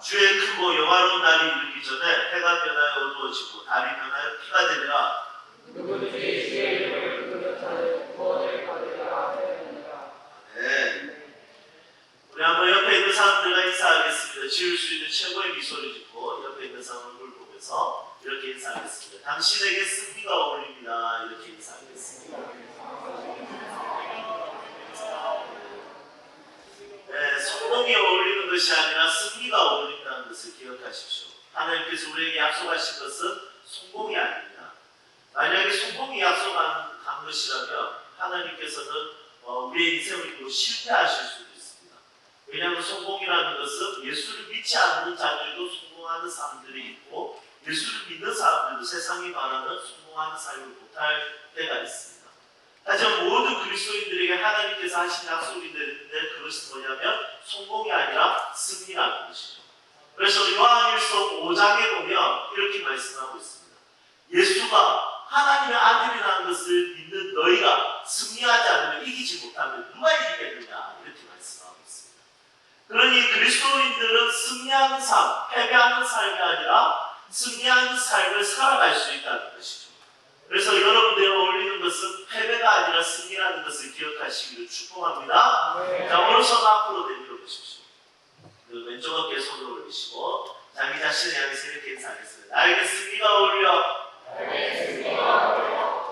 주의 크고 영화로운 날이 이르기 전에 해가 변하여 어두워지고 달이 변하여 피가 되리라. 누구든지 주의 이름을 부르는 자는 구원을 받으리라 하였느니라. 네. 우리 한번 옆에 있는 사람들과 인사하겠습니다. 지을 수 있는 최고의 미소를 짓고 옆에 있는 사람 얼굴 보면서 이렇게 인사하겠습니다. 당신에게 승리가 어울립니다. 이렇게 인사하겠습니다. 네, 성공이 어울리는 것이 아니라 승리가 어울린다는 것을 기억하십시오. 하나님께서 우리에게 약속하신 것은 성공이 아닙니다. 만약에 성공이 약속한 것이라면 하나님께서는 우리의 인생을 실패하실 수도 있습니다. 왜냐하면 성공이라는 것은 예수를 믿지 않는 자들도 성공하는 사람들이 있고 예수를 믿는 사람들도 세상이 말하는 성공하는 삶을 못할 때가 있습니다. 하지만 모든 그리스도인들에게 하나님께서 하신 약속이 있는데 그것은 뭐냐면 성공이 아니라 승리라는 것이죠. 그래서 요한일서 5장에 보면 이렇게 말씀하고 있습니다. 예수가 하나님의 아들이라는 것을 믿는 너희가 승리하지 않으면 이기지 못하면 누가 이기겠느냐 이렇게 말씀하고 있습니다. 그러니 그리스도인들은 승리하는 삶, 패배하는 삶이 아니라 승리하는 삶을 살아갈 수 있다는 것이죠. 그래서 여러분들이 어울리는 것은 패배가 아니라 승리라는 것을 기억하시기를 축복합니다. 자, 오른손 앞으로 내밀어 보십시오. 왼쪽 어깨에 손을 올리시고 자기 자신을 향해서 이렇게 인사하겠습니다. 나에게 승리가 어울려.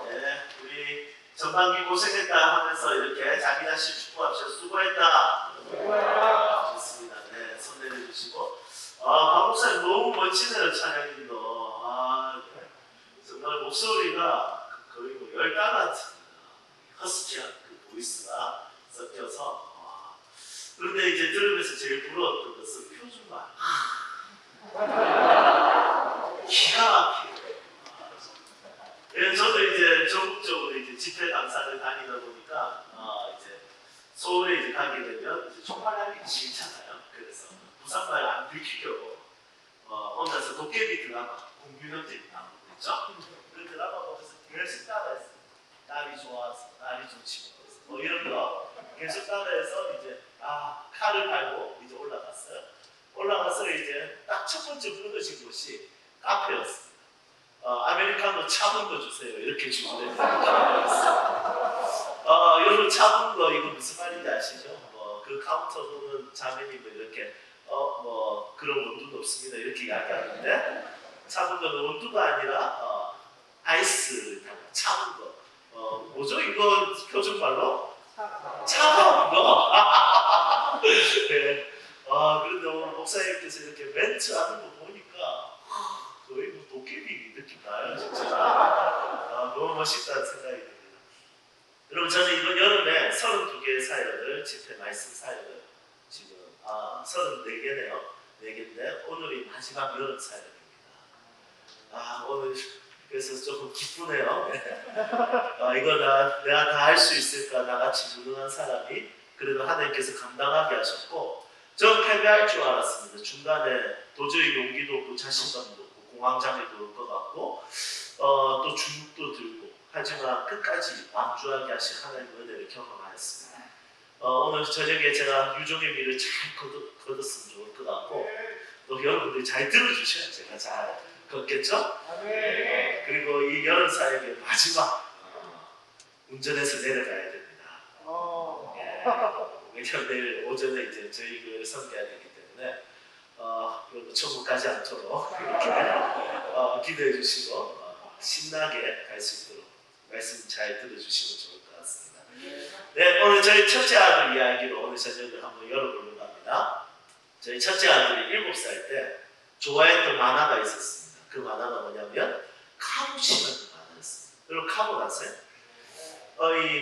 네, 우리 전반기 고생했다 하면서 이렇게 자기 자신 축복합시다. 수고했다. 좋습니다. 네, 손 내려주시고 박 목사님 너무 멋지네요. 찬양님도. 정말 목소리가 거의 뭐 열달 같습니다. 허스키한 그 보이스가 섞여서 그런데 이제 들으면서 제일 부러웠던 것은 표준말. 기가 막히고. 저도 이제 전국적으로 이제 집회 강사를 다니다 보니까 이제 서울에 이제 가게 되면 이제 총괄하기 싫잖아요. 그래서 부산말 안 들키려고 혼자서 도깨비 드라마 공유형제 나오고 있죠. 그 드라마 보면서 계속 따라했어요. 날이 좋아서 날이 좋지 뭐 이런 거 계속 따라해서 이제 칼을 달고 이제 올라갔어요. 올라가서 이제 딱 첫 번째 무너진 곳이 카페였습니다. 아메리카노 차분 거 주세요. 이렇게 주문했는데 여러분 차분 거 이거 무슨 말인지 아시죠? 그 카운터 보면 자매님 이렇게 뭐 그런 원두는 없습니다. 이렇게 이야기하는데 차분 거는 원두가 아니라 아이스 차분 거. 뭐죠? 이거 표준말로? 차가운 거. 네. 그런데 오늘 목사님께서 이렇게 멘트하는 거 보니까 거의 뭐 도깨비 느낌 나요, 진짜. 너무 멋있다는 생각이 듭니다. 여러분, 저는 이번 여름에 32개의 사역을, 집회 말씀 사역을 지금 34개네요. 4개인데 오늘이 마지막 여름 사역입니다. 오늘 그래서 조금 기쁘네요. 이거 내가 다 할 수 있을까? 나같이 무능한 사람이 그래도 하나님께서 감당하게 하셨고 저 패배할 줄 알았습니다. 중간에 도저히 용기도 없고 자신감도 없고 공황장애도 올 것 같고 또 주눅도 들고 하지만 끝까지 완주하게 하신 하나님의 은혜를 경험하였습니다. 오늘 저녁에 제가 유종의 미를 잘 거뒀으면 좋을 것 같고 또 여러분들이 잘 들어주셔야 제가 잘 걷겠죠? 그리고 이 여름 사역의 마지막 운전해서 내려가야 됩니다. 왜냐면 내일 오전에 이제 저희 교회를 섬겨야 되기 때문에 천국 가지 않도록 이렇게 기도해 주시고 신나게 갈 수 있도록 말씀 잘 들어주시면 좋을 것 같습니다. 네, 오늘 저희 첫째 아들 이야기로 오늘 저녁을 한번 열어보려고 합니다. 저희 첫째 아들이 7살 때 좋아했던 만화가 있었습니다. 그 만화가 뭐냐면 카부치라는 만화였습니다. 여러분 카부 아세요?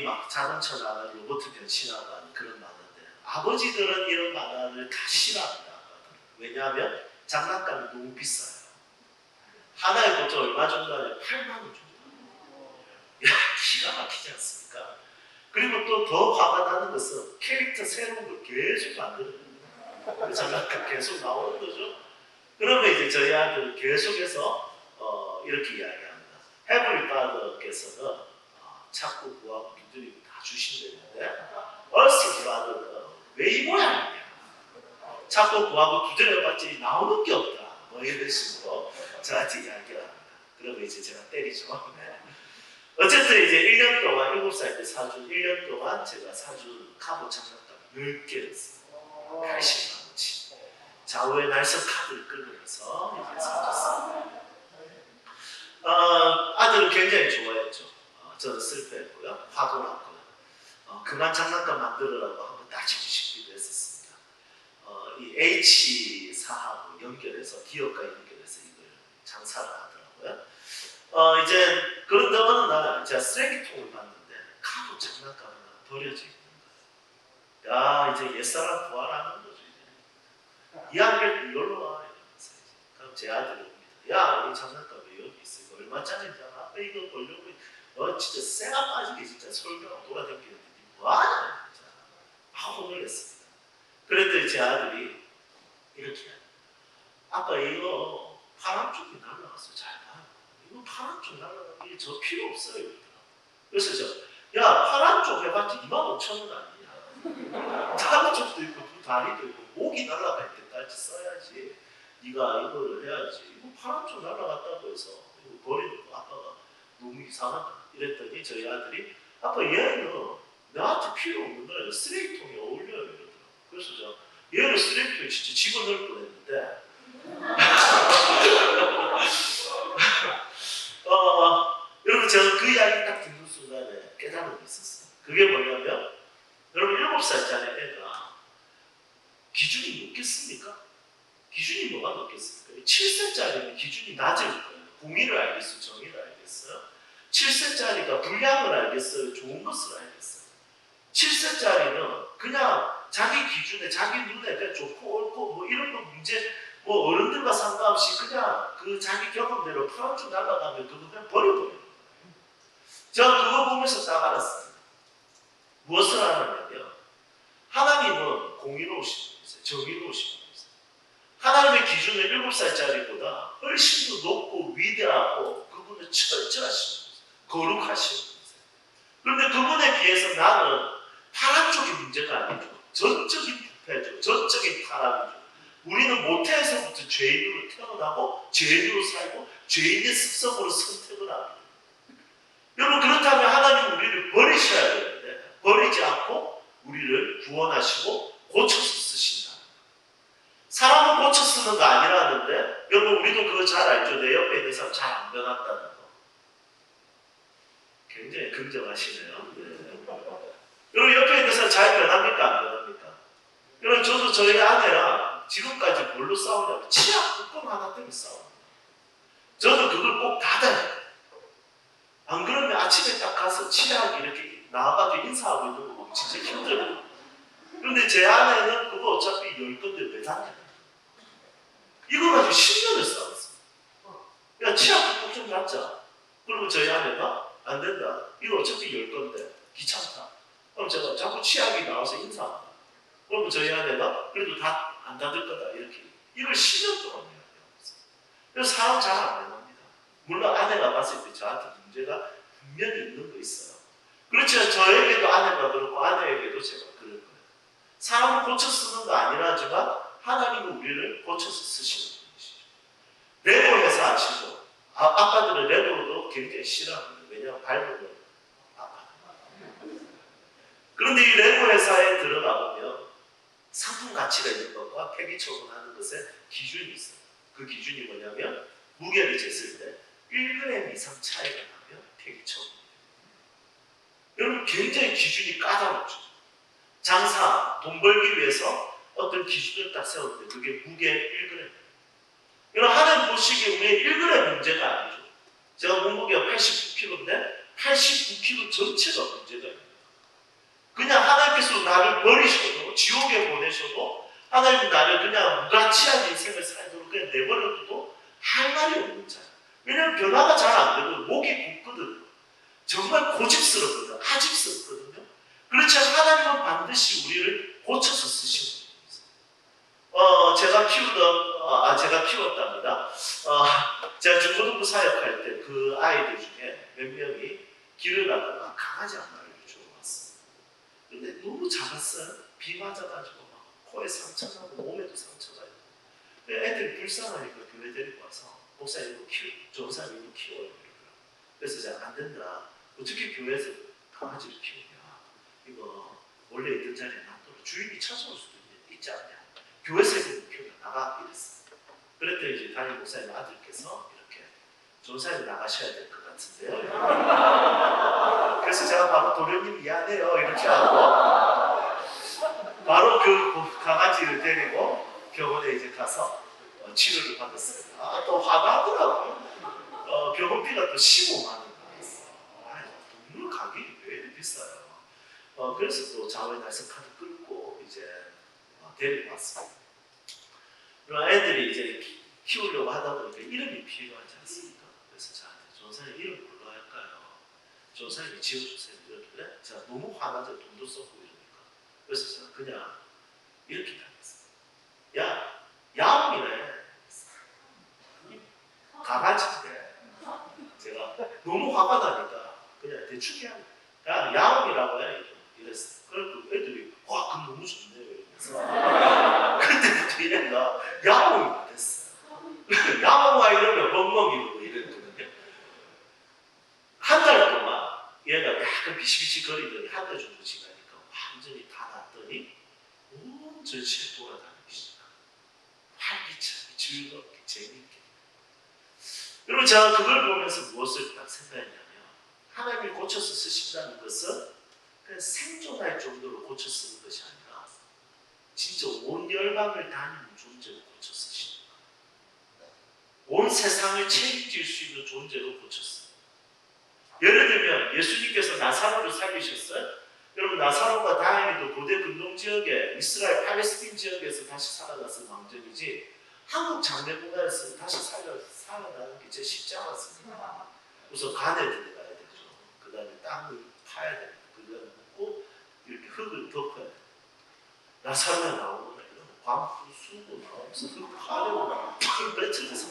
막 자동차 나가 로봇 변신하고 하는 그런 만화인데 아버지들은 이런 만화를 다 싫어합니다. 왜냐하면 장난감이 너무 비싸요. 하나에 보통 얼마 정도 하냐면 8만 원 정도. 야, 기가 막히지 않습니까? 그리고 또 더 화가 나는 것은 캐릭터 새로운 걸 계속 만드는 장난감 계속 나오는 거죠. 그러면 이제 저희 아들은 계속해서 이렇게 이야기합니다. 헤블리 파더께서는 자꾸 구하고 두드리고 다 주신다는데 얼스 브라더는 왜 이 모양이냐? 찾고 구하고 두드려봤지 나오는 게 없다. 뭐 이런 식으로 저한테 이야기를 합니다. 그러고 이제 제가 때리죠. 네. 어쨌든 이제 1년 동안 7살 때 사준 1년 동안 제가 사준 카드 장난감 10개를 했어요. 80만 원치. 좌우에 날선 카드를 끌면서 이렇게 사줬어요. 아들은 굉장히 좋아했죠. 저는 슬퍼했고요. 화도 났고요. 그만 장난감 만들으라고 한번 따지고 했었습니다. 이 H4하고 연결해서 기업과 연결해서 이걸 장사를 하더라고요. 이제 그런데 어느 날 제가 쓰레기통을 봤는데 카드 장난감 하나 버려져 있는 거예요. 야 이제 옛사람 부활하는 거죠. 이제 이야기를 이걸로 와 이러면서 그럼 제 아들이 옵니다. 야 이 장난감 왜 여기 있어? 이거 얼마짜리인지 알아? 이거 보려고 진짜 쇠가 빠지게 진짜 설교하고 돌아다니는데 뭐하냐 진짜 혼을 냈습니다. 그랬더니 제 아들이 이렇게 아빠 이거 파란 쪽이 날라갔어. 잘 봐. 이거 파란 쪽 날라가는 게 저 필요 없어요. 그래서 야 파란 쪽 해봤자 25,000원 아니냐. 다른 쪽도 있고 두 다리도 있고 목이 날라갈 때까지 써야지. 네가 이거를 해야지. 이거 파란 쪽 날라갔다고 해서 이거 버리는 거 아빠가 너무 이상하다. 이랬더니 저희 아들이 아빠 얘는 나한테 필요 없는 거야. 쓰레기통에 어울려요. 이러더라고. 그래서 얘를 쓰레기통에 진짜 집어넣을 뻔했는데 여러분 제가 그 이야기 딱 듣는 순간에 깨달은 게 있었어요. 그게 뭐냐면 여러분 7살짜리 애가 기준이 높겠습니까? 기준이 뭐가 높겠습니까? 7세짜리는 기준이 낮을 거예요. 공의를 알겠어요? 정의를 알겠어요? 7세짜리가 불량을 알겠어요? 좋은 것을 알겠어요? 7세짜리는 그냥 자기 기준에 자기 눈에 그냥 좋고 옳고 뭐 이런 거 문제 뭐 어른들과 상관없이 그냥 그 자기 경험대로 파란줄 날아가면 그거 그냥 버려버려요. 제가 그거 보면서 딱 알았어요. 무엇을 알았냐면 하나님은 공의로우신 분이세요. 정의로우신 분이세요. 하나님의 기준은 7살짜리보다 훨씬 더 높고 위대하고 그분은 철저하신 분이세요. 거룩하신 분이세요. 그런데 그분에 비해서 나는 파란 쪽이 문제가 아니죠. 전적인 부패죠. 전적인 타락이죠. 우리는 모태에서부터 죄인으로 태어나고 죄인으로 살고 죄인의 습성으로 선택을 합니다. 여러분 그렇다면 하나님은 우리를 버리셔야 되는데 버리지 않고 우리를 구원하시고 고쳐서 쓰신다. 사람은 고쳐 쓰는 거 아니라는데 여러분 우리도 그거 잘 알죠. 내 옆에 있는 사람 잘 안 변한다는 거. 굉장히 긍정하시네요. 네. 여러분 옆에 있는 사람 잘 변합니까? 안 변합니까? 여러분 저도 저희 아내랑 지금까지 뭘로 싸우냐면 치약 뚜껑 하나 때문에 싸웁니다. 저는 그걸 꼭 닫아야 돼요. 안 그러면 아침에 딱 가서 치약이 이렇게 나와가지고 인사하고 있는 거 보면 진짜 힘들어요. 그런데 제 아내는 그거 어차피 열 건데 왜 닫냐? 이거 가지고 10년을 싸웠어요. 야 치약 뚜껑 좀 닫자. 그러면 저희 아내가 안 된다. 이거 어차피 열 건데 귀찮다. 그럼 제가 자꾸 치약이 나와서 인사한다. 그러면 저희 아내가 그래도 다 안 닫을 거다 이렇게 이걸 10년 동안 해야 돼요. 그래서 사람 잘 안 변합니다. 물론 아내가 봤을 때 저한테 문제가 분명히 있는 거 있어요. 그렇지만 저에게도 아내가 그렇고 아내에게도 제가 그럴 거예요. 사람을 고쳐 쓰는 거 아니라지만 하나님은 우리를 고쳐서 쓰시는 분이시죠. 레고 회사 아시죠? 아빠들은 레고도 굉장히 싫어합니다. 왜냐하면 밟으면 아파요. 그런데 이 레고 회사에 들어가 보면 상품 가치가 있는 것과 폐기 처분하는 것에 기준이 있어요. 그 기준이 뭐냐면 무게를 쟀을 때 1g 이상 차이가 나면 폐기 처분입니다. 여러분 굉장히 기준이 까다롭죠. 장사, 돈 벌기 위해서 어떤 기준을 딱 세웠는데 그게 무게 1g. 여러분 하나님 보시기에 우리의 1g 문제가 아니죠. 제가 몸무게가 89kg인데 89kg 전체가 문제가 있는 그냥 하나님께서 나를 버리셔도 지옥에 보내셔도 하나님 나를 그냥 무가치한 인생을 살도록 그냥 내버려둬도 할 말이 없는 자예요. 왜냐하면 변화가 잘 안 되고 목이 굳거든요. 정말 고집스럽거든요. 아집스럽거든요. 그렇지만 하나님은 반드시 우리를 고쳐서 쓰시는 분이세요. 제가 키웠답니다. 제가 중고등부 사역할 때 그 아이들 중에 몇 명이 길을 가다가 강아지 한 마리를 주워 왔어요. 근데 너무 작았어요. 비 맞아가지고 막 코에 상처나고 몸에도 상처가 있고 애들이 불쌍하니까 교회 데리고 와서 목사님 이거 전사님 이거 키워요. 그래서 제가 안 된다. 어떻게 교회에서 강아지를 키우냐. 이거 원래 있던 자리에 놔둬라. 주인이 찾아올 수도 있지 않냐. 교회에서 키우면 나가 이랬어. 그랬더니 이제 담임 목사님 아들께서 이렇게 전사님 나가셔야 될 것 같은데요. 그래서 제가 바로 도련님 미안해요 이렇게 하고 바로 그 강아지를 데리고 병원에 이제 가서 치료를 받았습니다. 또 화가 나더라고요. 병원비가 또 15만 원 나왔어. 동물 가격이 왜 이렇게 비싸요? 그래서 또 자원달성 카드 끌고 이제 데리고 왔습니다. 그럼 애들이 이제 키우려고 하다 보니까 이름이 필요하지 않습니까? 그래서 저한테 전사님 이름 뭘로 할까요? 전사님이 지어주세요. 이러길래 제가 너무 화나서 돈도 썼고 이러니까 그래서 제가 그냥 이렇게 당했어요. 야, 야옹이네. 강아지인데 제가 너무 화가 나니까 그냥 대충 그냥 야옹이라고 해 이랬어. 그래서 애들이 와 그럼 너무 좋네요 이러면서 그때부터 얘가 야옹이가 됐어요. 야옹아 이러면 멍멍이고 이랬거든요. 한 달 동안 얘가 약간 비시비시 거리더니 한 달 정도 지나니까 완전히 다 났더니 온 전시에 돌아다니기 시작하고 활기차게 즐겁게 재밌게. 여러분 제가 그걸 보면서 무엇을 딱 생각했냐면 하나님이 고쳐서 쓰신다는 것은 그냥 생존할 정도로 고쳐 쓰는 것이 아니라 진짜 온 열방을 다니는 존재로 고쳐 쓰시는 거예요. 온 세상을 책임질 수 있는 존재로 고쳐 쓰는 거예요. 예를 들면 예수님께서 나사로를 살리셨어요. 여러분 나사로가 다행히도 고대 근동 지역에 이스라엘 팔레스틴 지역에서 다시 살아났은 왕정이지 한국 장례공간에서 다시 살아나는 게 제일 쉽지 않았습니다. 우선 간에 들어가야 되죠. 그 다음에 땅을 파야 됩니다. 그 다음에 묻고 이렇게 흙을 덮어야 됩니다. 나사로가 나오는 이런 광수, 수고 나오면서 흙 파려고 팍 뱉으면서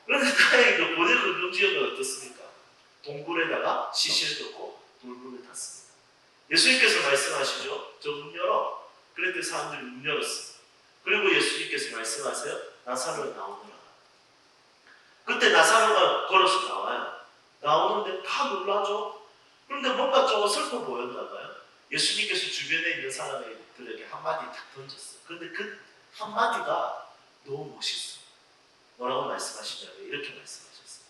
그런데 다행히도 고대 근동 지역은 어떻습니까? 동굴에다가 시신을 넣고 돌문을 닫습니다. 예수님께서 말씀하시죠. 저 문 열어. 그랬더니 사람들이 문 열었어요. 그리고 예수님께서 말씀하세요. 나사로가 나오느라. 그때 나사로가 걸어서 나와요. 나오는데 다 놀라죠. 그런데 뭔가 좀 슬퍼 보였나 봐요. 예수님께서 주변에 있는 사람들에게 한마디 딱 던졌어요. 그런데 그 한마디가 너무 멋있어요. 뭐라고 말씀하시냐면 이렇게 말씀하셨어요.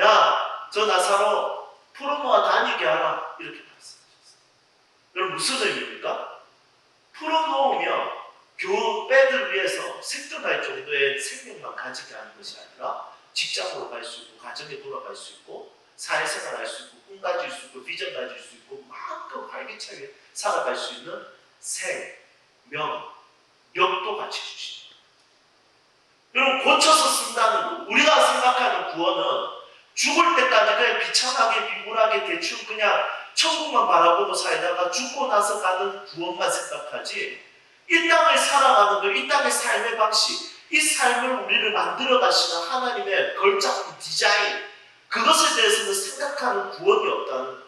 야, 저 나사로 풀어놓아 다니게 하라. 이렇게 말씀하셨어요. 여러분 무슨 의미입니까? 풀어놓으면 교배들 위해서 생존할 정도의 생명만 가지게 하는 것이 아니라 직장으로 갈 수 있고 가정에 돌아갈 수 있고 사회생활 할 수 있고 꿈 가질 수 있고 비전 가질 수 있고 마음껏 활기차게 살아갈 수 있는 생명력도 같이 주십니다. 여러분 고쳐서 쓴다는 거 우리가 생각하는 구원은 죽을 때까지 그냥 비참하게 비굴하게 대충 그냥 천국만 바라보고 살다가 죽고 나서 가는 구원만 생각하지 이 땅을 살아가는 것, 이 땅의 삶의 방식, 이 삶을 우리를 만들어 가시는 하나님의 걸작품 디자인 그것에 대해서는 생각하는 구원이 없다는 거예요.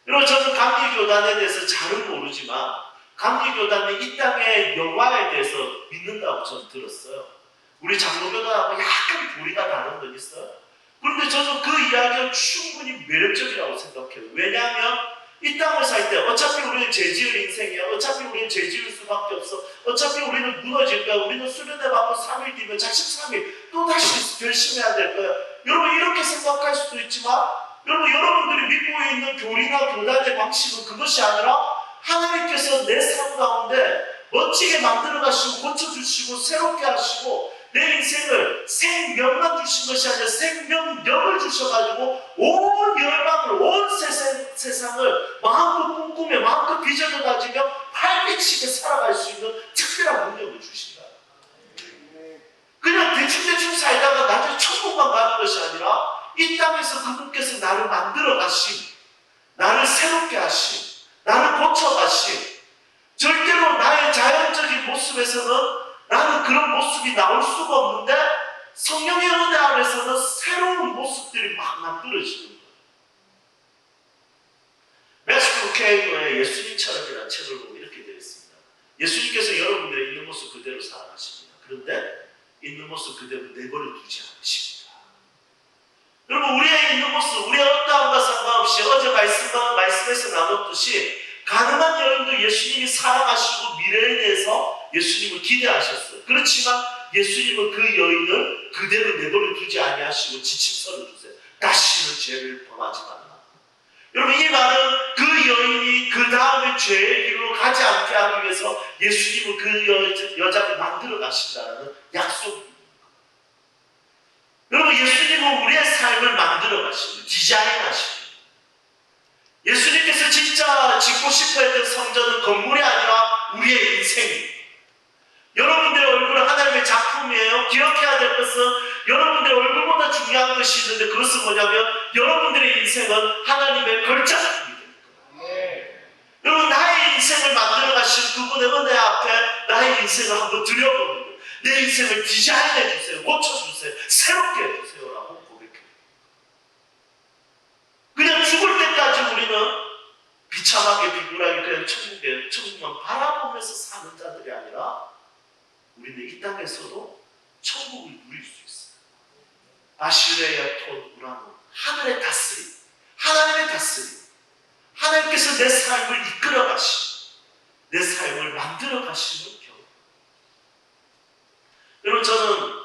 여러분 저는 감리교단에 대해서 잘은 모르지만 감리교단은 이 땅의 영화에 대해서 믿는다고 저는 들었어요. 우리 장로교단하고 약간 교리가 다른 건 있어요. 그런데 저는 그 이야기가 충분히 매력적이라고 생각해요. 왜냐하면 이 땅을 살 때 어차피 우리는 죄 지을 인생이야. 어차피 우리는 죄 지을 수밖에 없어. 어차피 우리는 무너질 거야. 우리는 수련회 받고 3일 뒤면 자식 3일 또 다시 결심해야 될 거야. 여러분 이렇게 생각할 수도 있지만 여러분 여러분들이 믿고 있는 교리나 교단의 방식은 그것이 아니라 하나님께서 내 삶 가운데 멋지게 만들어 가시고 고쳐주시고 새롭게 하시고 내 인생을 생명만 주신 것이 아니라 생명력을 주셔가지고 온 열방을 온 세상을 마음껏 꿈꾸며 마음껏 비전을 가지며 활기치게 살아갈 수 있는 특별한 능력을 주신다. 그냥 대충 살다가 나중에 천국만 가는 것이 아니라 이 땅에서 그분께서 나를 만들어 가신 나를 새롭게 하신 나를 고쳐 가신 절대로 나의 자연적인 모습에서는 나는 그런 모습이 나올 수가 없는데 성령의 은혜 안에서는 새로운 모습들이 막 만들어지는 거예요. 매스트 루케이거의 예수님처럼이라는 책을 보면 이렇게 되어 있습니다. 예수님께서 여러분들의 있는 모습 그대로 사랑하십니다. 그런데 있는 모습 그대로 내버려 두지 않으십니다. 여러분, 우리의 있는 모습, 우리의 어떠함과 상관없이 어제 말씀에서 나눴듯이 가능한 여인도 예수님이 사랑하시고 미래에 대해서 예수님을 기대하셨어요. 그렇지만 예수님은 그 여인을 그대로 내버려 두지 아니하시고 지침서를 주세요. 다시는 죄를 범하지 말라. 여러분, 이 말은 그 여인이 그 다음에 죄의 길로 가지 않게 하기 위해서 예수님은 그 여자를 만들어 가신다는 약속입니다. 여러분, 예수님은 우리의 삶을 만들어 가시고 디자인하시고, 예수님께서 진짜 짓고 싶어 했던 성전은 건물이 아니라 우리의 인생입니다. 여러분들의 얼굴은 하나님의 작품이에요. 기억해야 될 것은 여러분들의 얼굴보다 중요한 것이 있는데, 그것은 뭐냐면 여러분들의 인생은 하나님의 걸작품이 됩니다. 여러분, 나의 인생을 만들어 가신 그분의 은혜 앞에 나의 인생을 한번 들여보는 거예요. 내 인생을 디자인해 주세요. 고쳐주세요. 새롭게 해주세요. 라고 고백해요. 그냥 죽을 때까지 우리는 비참하게 비굴하게 그냥 천국만 바라보면서 사는 자들이 아니라 우리는 이 땅에서도 천국을 누릴 수 있어요. 아시레야 톤 우라노, 하늘의 다스림, 하나님의 다스림, 하나님께서 내 삶을 이끌어 가시고 내 삶을 만들어 가시는 경우. 여러분, 저는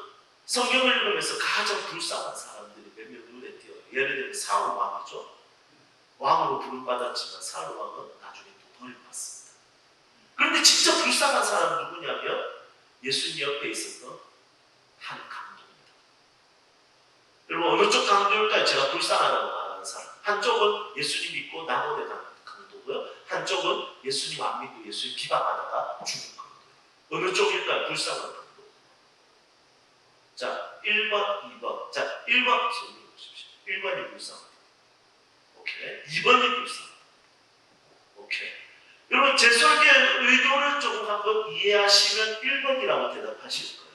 성경을 읽으면서 가장 불쌍한 사람들이 몇 명 눈에 띄어요. 예를 들면 사울 왕이죠. 왕으로 부름받았지만 사울 왕은 나중에 또 버림받습니다. 그런데 진짜 불쌍한 사람은 누구냐면 예수님 옆에 있었던 한 강도입니다. 여러분, 어느 쪽 강도일까요? 제가 불쌍하다고 말하는 사람. 한쪽은 예수님 믿고 나머지 강도고요. 한쪽은 예수님 안 믿고 예수님 비방하다가 죽은 강도예요. 어느 쪽일까요? 불쌍한 강도. 자, 1번, 2번. 자, 1번 손들어 보십시오. 1번이 불쌍하다. 오케이. 2번이 불쌍하다. 오케이. 여러분, 제 설교의 의도를 조금 한번 이해하시면 1번이라고 대답하실 거예요.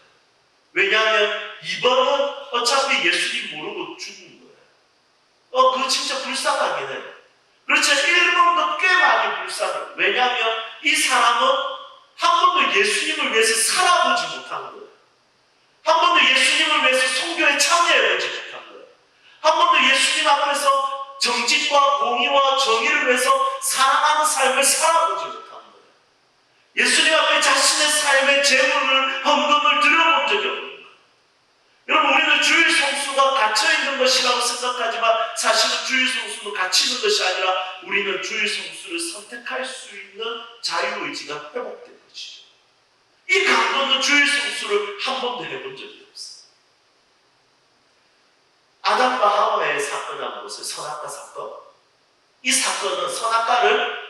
왜냐하면 2번은 어차피 예수님 모르고 죽은 거예요. 그거 진짜 불쌍하긴 해요. 그렇죠. 1번도 꽤 많이 불쌍해요. 왜냐하면 이 사람은 한 번도 예수님을 위해서 살아보지 못한 거예요. 한 번도 예수님을 위해서 선교에 참여해보지 못한 거예요. 한 번도 예수님 앞에서 정직과 공의와 정의를 위해서 사랑하는 삶을 살아보지 못한 거예요. 예수님 앞에 자신의 삶의 재물을, 헌금을 드려본 적이 없는 거예요. 여러분, 우리는 주일 성수가 갇혀있는 것이라고 생각하지만 사실은 주일 성수는 갇히는 것이 아니라 우리는 주일 성수를 선택할 수 있는 자유의지가 회복된 것이죠. 이 강도는 주일 성수를 한 번도 해본 적이 없어요. 아담과 하와의 사건이라는 것은 선악과 사건. 이 사건은 선악과를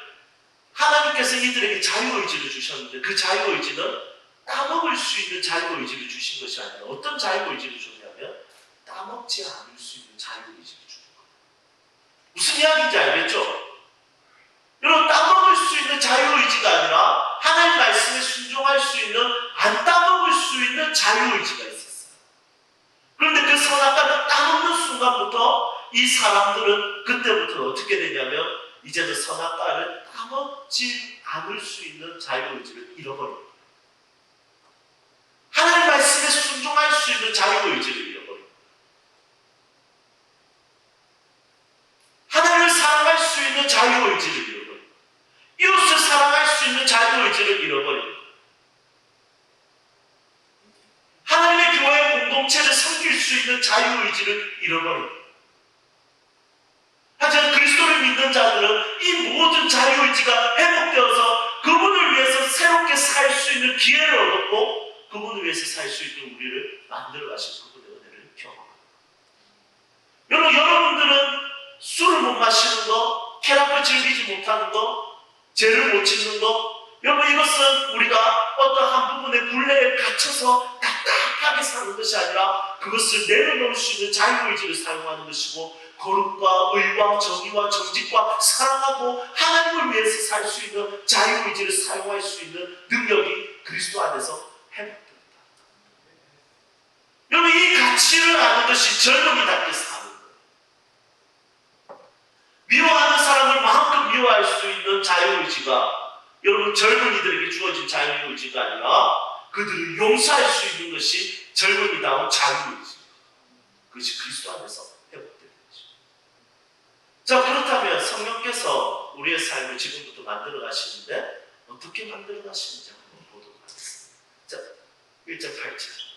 하나님께서 이들에게 자유의지를 주셨는데 그 자유의지는 따먹을 수 있는 자유의지를 주신 것이 아니라 어떤 자유의지를 줬냐면 따먹지 않을 수 있는 자유의지를 주는 거예요. 무슨 이야기인지 알겠죠? 여러분, 따먹을 수 있는 자유의지가 아니라 하나님 말씀에 순종할 수 있는, 안 따먹을 수 있는 자유의지가 있었어요. 그런데 그 선악과를 따먹는 순간부터 이 사람들은 그때부터 어떻게 되냐면 이제는 선악과를 따먹지 않을 수 있는 자유의지를 잃어버립니다. 하나님 말씀에 순종할 수 있는 자유의지를 잃어버립니다. 하나님을 사랑할 수 있는 자유의지를 잃어버립니다. 이웃을 사랑할 수 있는 자유의지를 잃어버립니다. 하나님의 교회 공동체를 섬길 수 있는 자유의지를 잃어버립니다. 하지만 그리스도를 믿는 자들은 이 모든 자유의지가 회복되어서 그분을 위해서 새롭게 살 수 있는 기회를 얻었고 그분을 위해서 살 수 있는 우리를 만들어 가신 그분의 은혜를 경험합니다. 여러분들은 술을 못 마시는 거, 쾌락을 즐기지 못하는 거, 죄를 못 짓는 것, 여러분, 이것은 우리가 어떤 한 부분의 굴레에 갇혀서 답답하게 사는 것이 아니라 그것을 내려놓을 수 있는 자유의지를 사용하는 것이고 거룩과 의와 정의와 정직과 사랑하고 하나님을 위해서 살 수 있는 자유의지를 사용할 수 있는 능력이 그리스도 안에서 회복됩니다. 여러분, 이 가치를 아는 것이 젊은이답게 사는 거예요. 미워하는 사람을 마음껏 미워할 수 있는 자유의지가 여러분, 젊은이들에게 주어진 자유의지가 아니라 그들을 용서할 수 있는 것이 젊은이다운 자유의지. 그것이 그리스도 안에서 회복되는 것이죠. 자, 그렇다면 성령께서 우리의 삶을 지금부터 만들어 가시는데 어떻게 만들어 가시는지 한번 보도록 하겠습니다. 자, 1장 8절.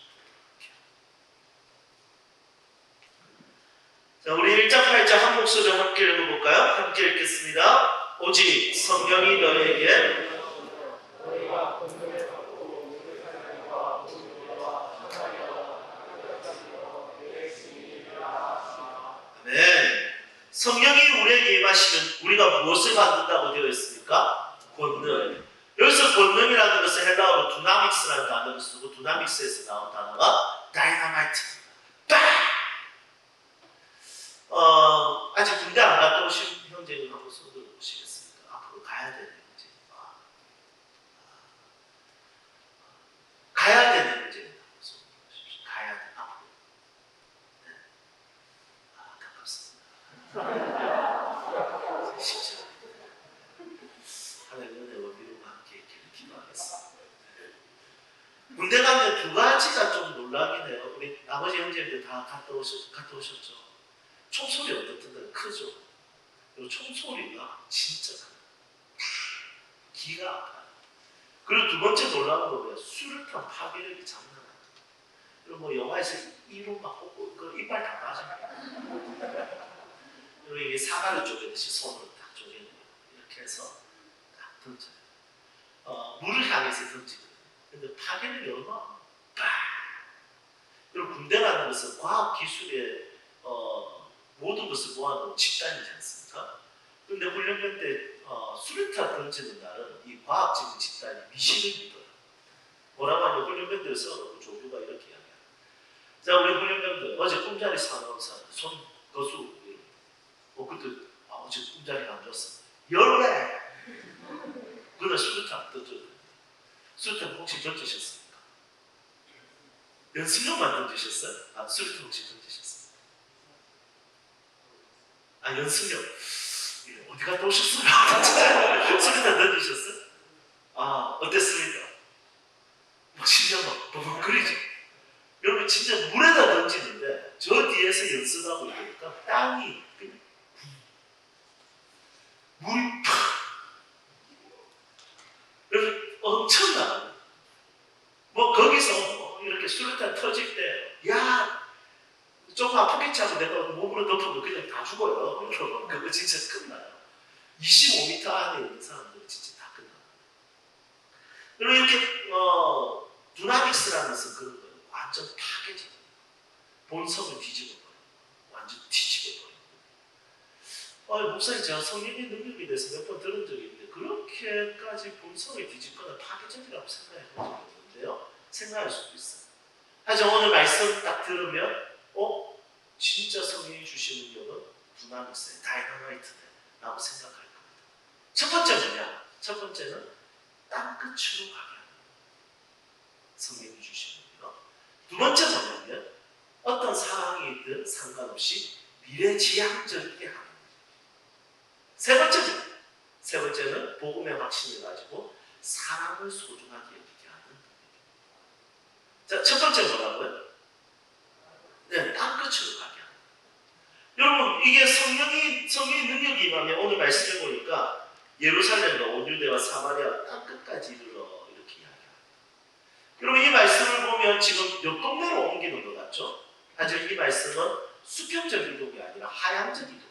자, 우리 1장 8절 한 목소리로 함께 읽어볼까요? 함께 읽겠습니다. 오직 성령이 너에게 아멘. 성령이 우리에게 임하시면 우리가 무엇을 받는다고 되어 있습니까? 권능. 여기서 권능이라는 것은 헬라어로 두나믹스라는 단어를 쓰고 두나믹스에서 나온 단어가 다이나마이트. 아직 군대 안 갔다 오신 형제님 한번 손 들어보시겠습니까? 앞으로 가야 되는 문제. 가야 되는 문제입니다. 손 들어보십시오. 가야 돼. 앞으로. 네. 가깝습니다. 진짜. 하나님의 은혜와 위로와 함께 기도하겠습니다. 군대 가면 두 가지가 좀 놀라긴 해요. 우리 나머지 형제들 다 갔다 오셨죠? 총소리 어떻든 크죠? 그리고 총소리가 진짜 기가 아파요. 그리고 두 번째 놀라운 거는 수류탄 파괴력이 장난 아니에요. 그리고 뭐 영화에서 이로 막 꽂고 그 이빨 다 빠져요. 그리고 이게 사과를 쪼개듯이 손으로 딱 쪼개는 이렇게 해서 딱 던져요. 물을 향해서 던지거든요. 근데 파괴력이 얼마나 그리고 군대라는 것은 과학 기술의 모든 것을 모아놓은 집단이지 않습니까? 근데 훈련병 때 수류탄 던지는 날은 이 과학적인 집단이 미신을 믿어요. 뭐라고 하냐면 훈련병들에서 조교가 이렇게 이야기해요. 자, 우리 훈련병들 어제 꿈자리 사나운 사람 손 거수 그때 어제 꿈자리가 안 좋았어. 열래! 그날 수류탄 던져요. 수류탄 혹시 던지셨습니까? 연습용만 던지셨어요? 수류탄 혹시 던지셨어요? 연습용. 어디 갔다 오셨어요? 수류탄 던지셨어요? 어땠습니까? 막 심장 막 버벅거리죠? 여러분, 진짜 물에다 던지는데 저 뒤에서 연습하고 있으니까 땅이 그냥 물이 팍! 여러분, 엄청나요. 뭐 거기서 이렇게 수류탄 터질 때, 야! 조금 아프겠지 하고 내가 몸으로 덮으면 그냥 다 죽어요. 여러분, 그거 진짜 끝나요. 25m 안에 있는 사람들은 진짜 다 끝나요. 그리고 이렇게 두나믹스라는 것은 그런 거예요. 완전 파괴져. 본성을 뒤집어버려요. 완전 뒤집어버려요. 목사님, 제가 성령의 능력에 대해서 몇 번 들은 적이 있는데 그렇게까지 본성을 뒤집거나 파괴적이라고 생각해 본 적이 없는데요. 생각할 수도 있어요. 하지만 오늘 말씀 딱 들으면 진짜 성령이 주시는 능력은 두나믹스의 다이너마이트네 라고 생각할 겁니다. 첫 번째 뭐냐? 첫 번째는 땅끝으로 가게 합니다. 성령이 주시는 능력. 두 번째 뭐냐면 어떤 상황이 있든 상관없이 미래지향적이게 하는 거예요. 세 번째는 복음의 확신을 가지고 사람을 소중하게 여기게 하는 겁니다. 자, 첫 번째 뭐라고요? 네, 땅끝으로 가게 합니다. 여러분, 이게 성령의 능력이 임하면 오늘 말씀을 보니까 예루살렘과 온 유대와 사마리아 땅끝까지 이르러 이렇게 이야기합니다. 여러분, 이 말씀을 보면 지금 옆 동네로 옮기는 것 같죠? 하지만 이 말씀은 수평적 이동이 아니라 하향적 이동이에요.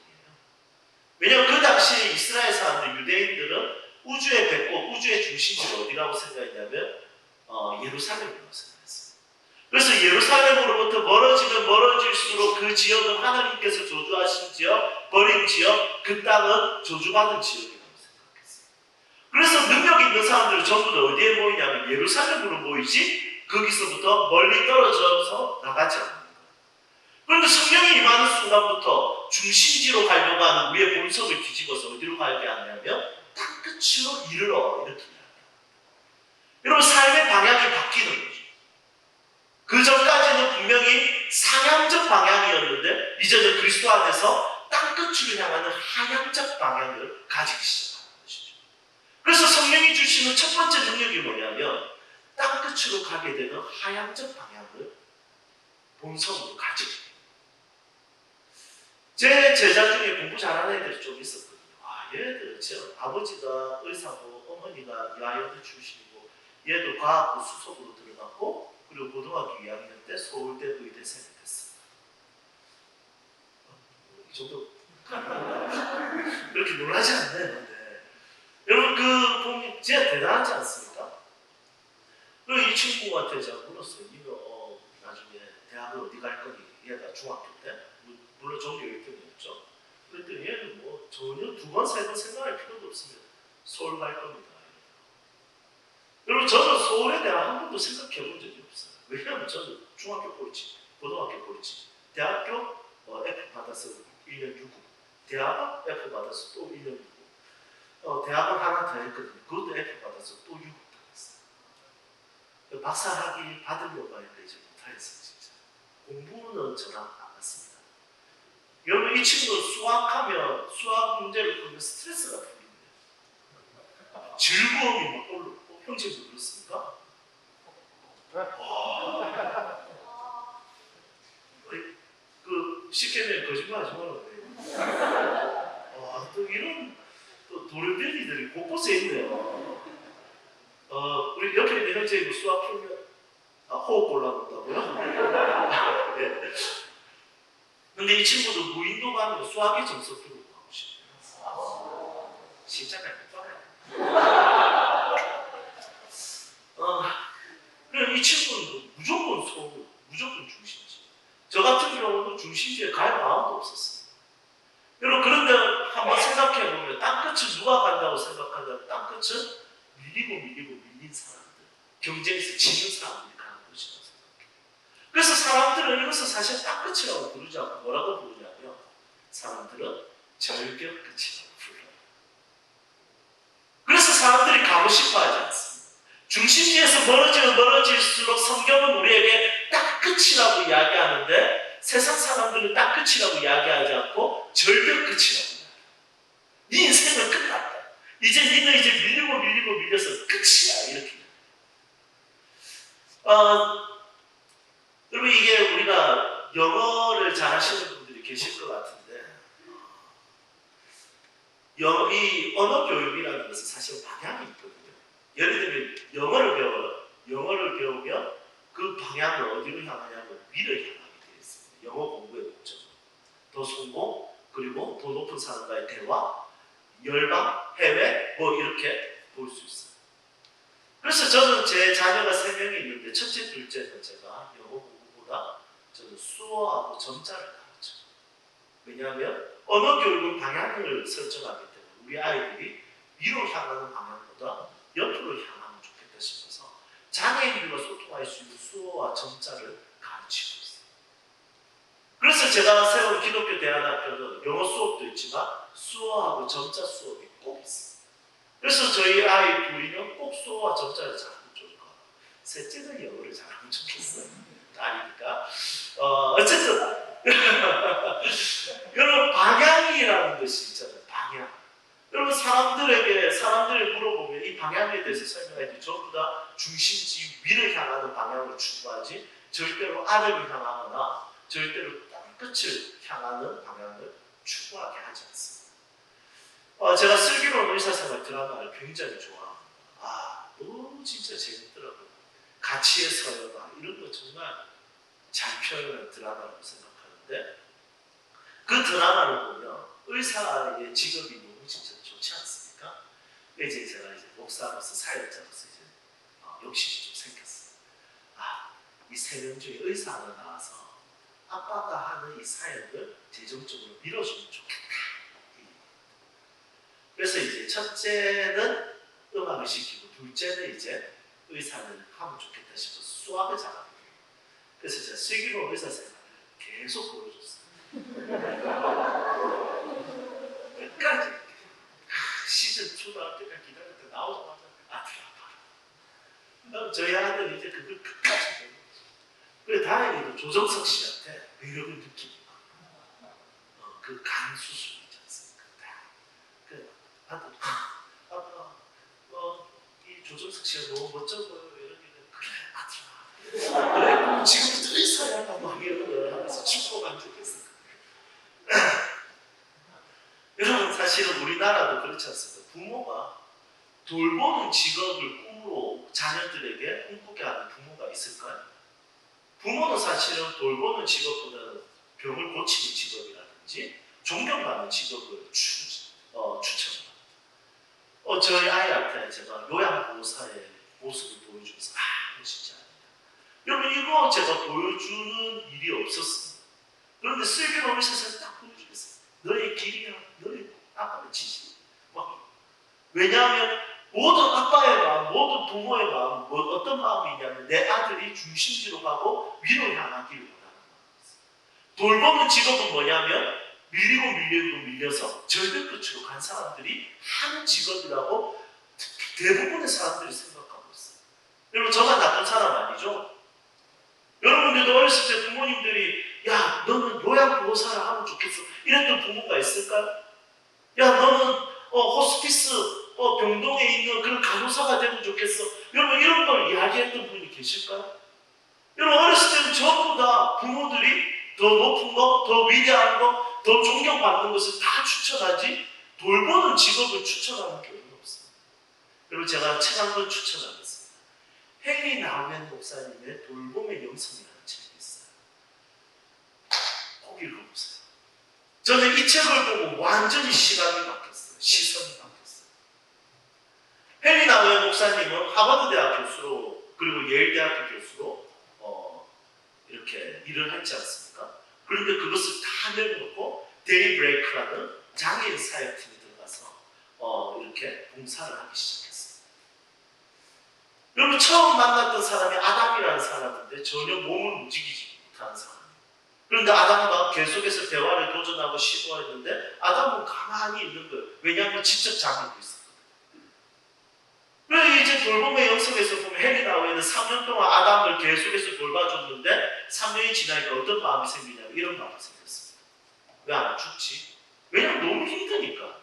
왜냐하면 그 당시에 이스라엘 사람들, 유대인들은 우주의 배꼽, 우주의 중심지를 어디라고 생각했냐면 예루살렘이라고 생각했어요. 그래서 예루살렘으로부터 멀어지면 멀어질수록 그 지역은 하나님께서 저주하신 지역, 버린 지역, 그 땅은 저주받은 지역이라고 생각했어요. 그래서 능력 있는 사람들은 전부 다 어디에 모이냐면 예루살렘으로 모이지 거기서부터 멀리 떨어져서 나가지 않는 거예요. 그런데 성령이 임하는 순간부터 중심지로 가려고 하는 우리의 본성을 뒤집어서 어디로 가게 하냐면 땅끝으로 이르러 이렇게 합니다. 여러분, 삶의 방향이 바뀌는 거죠. 그 전까지는 분명히 상향적 방향이었는데 이제는 그리스도 안에서 땅끝으로 향하는 하향적 방향을 가지기 시작하는 것이죠. 그래서 성령이 주신 끝으로 가게 되는 하향적 방향을 본성으로 가지고 있어요. 제 제자 중에 공부 잘하는 애들이 좀 있었거든요. 얘들 제 아버지가 의사고 어머니가 야여대 출신이고 얘도 과학부 수석으로 들어갔고 그리고 고등학교 2학년 때 서울대 의대생이 됐어요. 이 정도 그렇게 놀라지 않나요? 네. 여러분 그 보면 진짜 대단하지 않습니까? 그리고 이 친구한테 제가 물었어요. 이거 나중에 대학을 어디 갈 거니? 얘가 중학교 때 물론 종교 1등이었죠. 그랬더니 얘는 뭐 전혀 두 번, 세 번 생각할 필요도 없습니다. 서울 갈 겁니다. 여러분 저는 서울에 대한 한 번도 생각해 본 적이 없어요. 왜냐하면 저는 중학교 꼴찌, 고등학교 꼴찌, 대학교 F 받아서 1년 6구, 대학은 F 받아서 또 1년 6구, 대학은 하나 더 했거든요. 그것도 F 받아서 또 6구 받았어요. 박사학위 받으려고 하니까 이제 못하겠어요. 진짜 공부는 저랑 안 맞습니다. 여러분 이 친구 수학하면 수학 문제를 풀면 스트레스가 풀립니다. 즐거움이 막 올라오고. 형제도 그렇습니까? 그 쉽게 내면 거짓말하지 말아요. 또 이런 또 도련변이들이 곳곳에 있네요. 우리 옆에 있는 형제가 수학 풀면 호흡 올라온다고요? 네. 근데 이 친구도 무인도 가면 수학의 점수 들고 가고 싶어요. 십자가에 그럼 이 친구는 무조건 소음, 무조건 중심지. 저 같은 경우는 중심지에 갈 마음도 없었어요. 여러분 그런데 한번 생각해 보면 땅끝을 누가 간다고 생각하면 땅끝은 밀리고 밀린 사람들, 경쟁에서 지는 사람들이 가는 곳이라고 생각해요. 그래서 사람들은 이것을 사실 땅끝이라고 부르지 않고 뭐라고 부르냐면 사람들은 절벽 끝이라고 불러요. 그래서 사람들이 가고 싶어 하지 않습니다. 중심지에서 멀어지면 멀어질수록 성경은 우리에게 딱 끝이라고 이야기하는데 세상 사람들은 딱 끝이라고 이야기하지 않고 절벽 끝이라고 이야기해요. 네 인생은 끝났다. 이제 니는 이제 밀리고 밀려서 끝이야. 이렇게. 여러분 이게 우리가 영어를 잘 하시는 분들이 계실 것 같은데 이 언어 교육이라는 것은 사실 방향이 있거든요. 예를 들면 영어를 배워요. 영어를 배우면 그 방향을 어디로 향하냐면 위를 향하게 되어 있습니다. 영어 공부의 목적은 더 성공, 그리고 더 높은 사람과의 대화, 열방, 해외 뭐 이렇게 볼 수 있어요. 그래서 저는 제 자녀가 3명이 있는데 첫째, 둘째는 제가 영어 공부보다 저는 수어하고 점자를 가르쳐요. 왜냐하면 언어 교육은 방향을 설정하기 때문에 우리 아이들이 위로 향하는 방향보다 옆으로 향하면 좋겠다 싶어서 장애인들과 소통할 수 있는 수어와 점자를 가르치고 있어요. 그래서 제가 세운 기독교 대안학교는 영어 수업도 있지만 수어하고 점자 수업이 꼭 있어요. 그래서 저희 아이 둘이는 꼭 수어와 점자를 잘하면 좋을 것 같아요. 셋째는 영어를 잘하면 좋겠어요. 딸이니까. 어쨌든 여러분 방향이라는 것이 있잖아요. 방향. 여러분 사람들을 물어보면 이 방향에 대해서 설명할 때 전부 다 중심지 위를 향하는 방향을 추구하지 절대로 아래를 향하거나 절대로 땅끝을 향하는 방향을 추구하게 하지 않습니다. 제가 슬기로운 의사생활 드라마를 굉장히 좋아합니다. 너무 진짜 재밌더라고요. 가치의 서열화 이런 거 정말 잘 표현한 드라마라고 생각하는데 그 드라마를 보면 의사의 직업이 너무 진짜 좋지 않습니까? 이제 제가 이제 목사로서 사역자로서 이제 욕심이 좀 생겼어요. 이 3명 중에 의사 하나 나와서 아빠가 하는 이 사역을 재정적으로 밀어주면 좋겠다. 그래서 이제 첫째는 음악을 시키고 둘째는 이제 의사를 하면 좋겠다 싶어서 수학을 잘하고 그래서 제가 슬기로운 의사생활을 계속 보여줬어요. 끝까지 시즌 초등학교 때까지 기다릴 때 나오자마자 아들 아파라. 저희 아들은 이제 그걸 끝까지 보는 거죠. 그래 다행히도 조정석 씨한테 매력을 느끼니까 그 간 수술 있지 않습니까? 그 아들 아빠 이 조정석 씨가 너무 멋져 보여 이러길래 그래 사실은 우리나라도 그렇지 않습니까? 부모가 돌보는 직업을 꿈으로 자녀들에게 꿈꾸게 하는 부모가 있을까요? 부모는 사실은 돌보는 직업보다는 병을 고치는 직업이라든지 존경받는 직업을 추천합니다. 저희 아이한테 제가 요양보호사의 모습을 보여주면서 멋있지 않냐. 여러분 이거 제가 보여주는 일이 없었습니다. 그런데 슬기로운 의사선생님이 딱 보여주겠어요. 너의 길이야. 너의 아빠는 지시. 왜냐하면 모든 아빠의 마음, 모든 부모의 마음, 어떤 마음이 있냐면 내 아들이 중심지로 가고 위로 향하기를 원하는 마음이었어요. 돌보는 직업은 뭐냐면 밀려서 절벽 끝으로 간 사람들이 하는 직업이라고 대부분의 사람들이 생각하고 있어요. 여러분 저만 나쁜 사람 아니죠? 여러분들도 어렸을 때 부모님들이 야 너는 요양보호사를 하면 좋겠어 이랬던 부모가 있을까요? 야 너는 호스피스 병동에 있는 그런 간호사가 되면 좋겠어. 여러분 이런 걸 이야기했던 분이 계실까요? 여러분 어렸을 때는 전부 다 부모들이 더 높은 거, 더 위대한 거, 더 존경받는 것을 다 추천하지 돌보는 직업을 추천하는 경우는 없습니다. 여러분 제가 책 한 권 추천하겠습니다. 헨리 나우멘 목사님의 돌봄의 영성이라는 책이 있어요. 꼭 읽어보세요. 저는 이 책을 보고 완전히 시각이 바뀌었어요. 시선이 바뀌었어요. 헨리 나우멘 목사님은 하버드 대학 교수로 그리고 예일 대학교 교수로 이렇게 일을 했지 않습니까? 그런데 그것을 다 내려놓고 데이브레이크라는 장애인 사역팀에 들어가서 이렇게 봉사를 하기 시작했어요. 여러분 처음 만났던 사람이 아담이라는 사람인데 전혀 몸을 움직이지 못하는 사람이에요. 그런데 아담과 계속해서 대화를 도전하고 시도했는데 아담은 가만히 있는 거예요. 왜냐하면 지적 장애도 있었거든요. 그래서 이제 돌봄의 영성에서 보면 헨리 나우멘은 3년 동안 아담을 계속해서 돌봐줬는데 3년이 지나니까 어떤 마음이 생기냐면 이런 마음이 생겼습니다. 왜 안 죽지? 왜냐면 너무 힘드니까.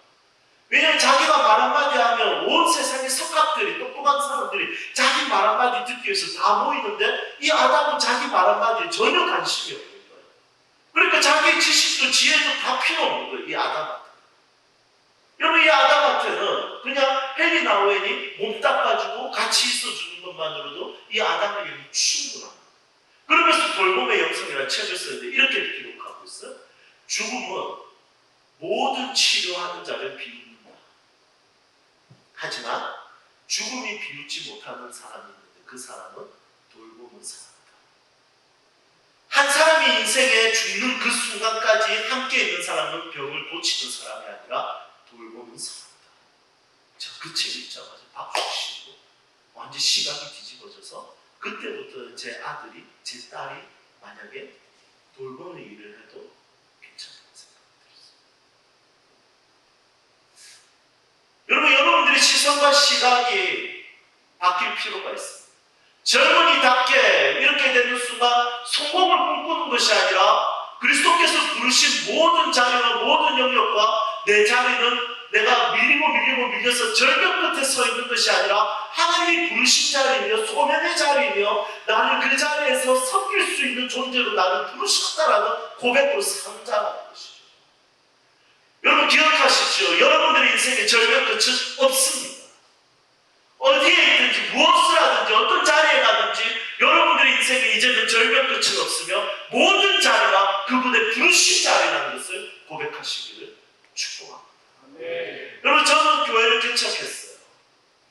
왜냐면 자기가 말 한마디 하면 온 세상의 석학들이 똑똑한 사람들이 자기 말 한마디 듣기 위해서 다 모이는데 이 아담은 자기 말 한마디에 전혀 관심이 없는 거예요. 그러니까 자기의 지식도 지혜도 다 필요 없는 거예요. 이 아담한테. 여러분 이 아담한테는 그냥 헨리 나우멘이 몸 닦아주고 같이 있어주는 것만으로도 이 아담에게는 충분합니다. 그러면서 돌봄의 영성이라는 책을 쓰는데 이렇게 기록하고 있어요. 죽음은 모든 치료하는 자를 비웃는다. 하지만 죽음이 비웃지 못하는 사람이 있는데 그 사람은 돌보는 사람이다. 한 사람이 인생에 죽는 그 순간까지 함께 있는 사람은 병을 고치는 사람이 아니라 돌보는 사람이다. 제가 그 책 읽자마자 박수 치고 완전 시각이 뒤집어져서 그때부터 제 아들이, 제 딸이 만약에 돌보는 일을 해도 괜찮다는 생각이 들었어요. 여러분, 여러분들의 시선과 시각이 바뀔 필요가 있습니다. 젊은이답게 이렇게 되는 순간 성공을 꿈꾸는 것이 아니라 그리스도께서 부르신 모든 자리와 모든 영역과 내 자리는 내가 밀려서 절벽 끝에 서 있는 것이 아니라 하나님이 부르신 자리이며 소명의 자리이며 나는 그 자리에서 섬길 수 있는 존재로 나는 부르셨다라는 고백으로 상장하는 것이죠. 여러분 기억하십시오. 여러분들의 인생에 절벽 끝은 없습니다. 어디에 있든지 무엇을 하든지 어떤 자리에 가든지 여러분들의 인생에 이제는 절벽 끝은 없으며 모든 자리가 그분의 부르신 자리라는 것을 고백하시기를 축복합니다. 네. 여러분 저는 교회를 개척했어요.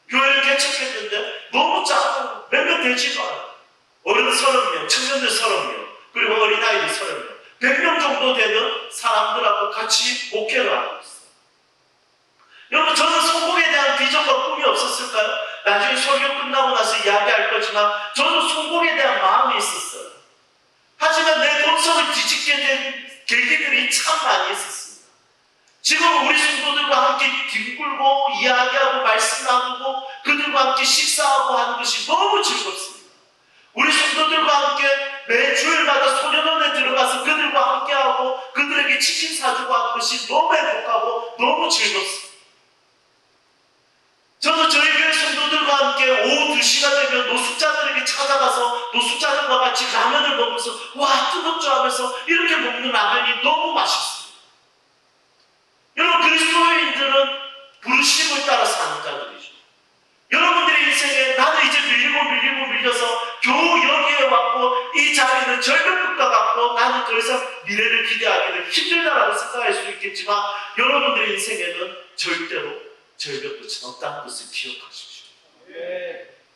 교회를 개척했는데 너무 작아요. 몇 명 되지도 않아요. 어른 30명, 청년들 30명, 그리고 어린아이들 30명, 100명 정도 되는 사람들하고 같이 목회를 하고 있어요. 여러분 저는 성공에 대한 비전과 꿈이 없었을까요? 나중에 설교 끝나고 나서 이야기할 거지만 저는 성공에 대한 마음이 있었어요. 하지만 내 본성을 뒤집게 된 계기들이 참 많이 있었습니다. 지금 우리 성도들과 함께 뒹굴고 이야기하고 말씀 나누고 그들과 함께 식사하고 하는 것이 너무 즐겁습니다. 우리 성도들과 함께 매 주일마다 소년원에 들어가서 그들과 함께하고 그들에게 치킨 사주고 하는 것이 너무 행복하고 너무 즐겁습니다. 저는 저희 교회 성도들과 함께 오후 2시가 되면 노숙자들에게 찾아가서 노숙자들과 같이 라면을 먹으면서 와 뜨겁죠 하면서 이렇게 먹는 라면이 너무 맛있습니다. 여러분, 그리스도인들은 부르심을 따라 사는 자들이죠. 여러분들의 인생에 나는 이제 밀려서 겨우 여기에 왔고 이 자리는 절벽끝과 같고 나는 더 이상 미래를 기대하기는 힘들다라고 생각할 수 있겠지만 여러분들의 인생에는 절대로 절벽끝은 없다는 것을 기억하십시오.